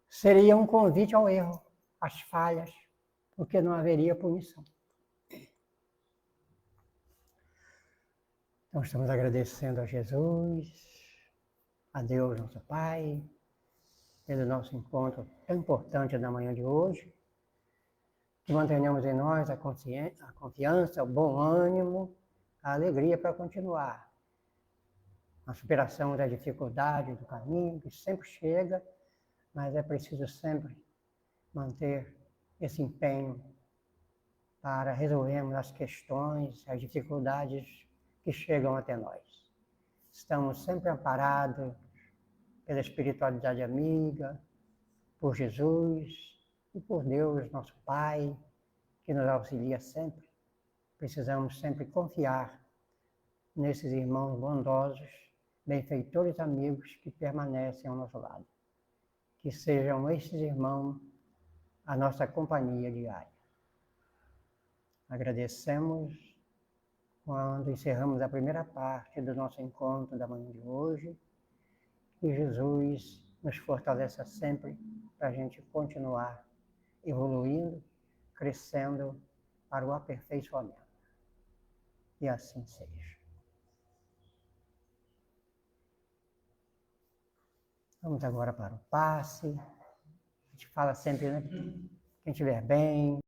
seria um convite ao erro, às falhas, porque não haveria punição. Então, estamos agradecendo a Jesus, a Deus, nosso Pai, pelo nosso encontro tão importante na manhã de hoje. Que mantenhamos em nós a confiança, o bom ânimo, a alegria para continuar. A superação da dificuldade do caminho, que sempre chega, mas é preciso sempre manter esse empenho para resolvermos as questões, as dificuldades que chegam até nós. Estamos sempre amparados pela espiritualidade amiga, por Jesus e por Deus, nosso Pai, que nos auxilia sempre. Precisamos sempre confiar nesses irmãos bondosos, benfeitores amigos que permanecem ao nosso lado. Que sejam estes irmãos a nossa companhia diária. Agradecemos quando encerramos a primeira parte do nosso encontro da manhã de hoje. Que Jesus nos fortaleça sempre para a gente continuar evoluindo, crescendo para o aperfeiçoamento. E assim seja. Vamos agora para o passe. A gente fala sempre, né? Quem estiver bem,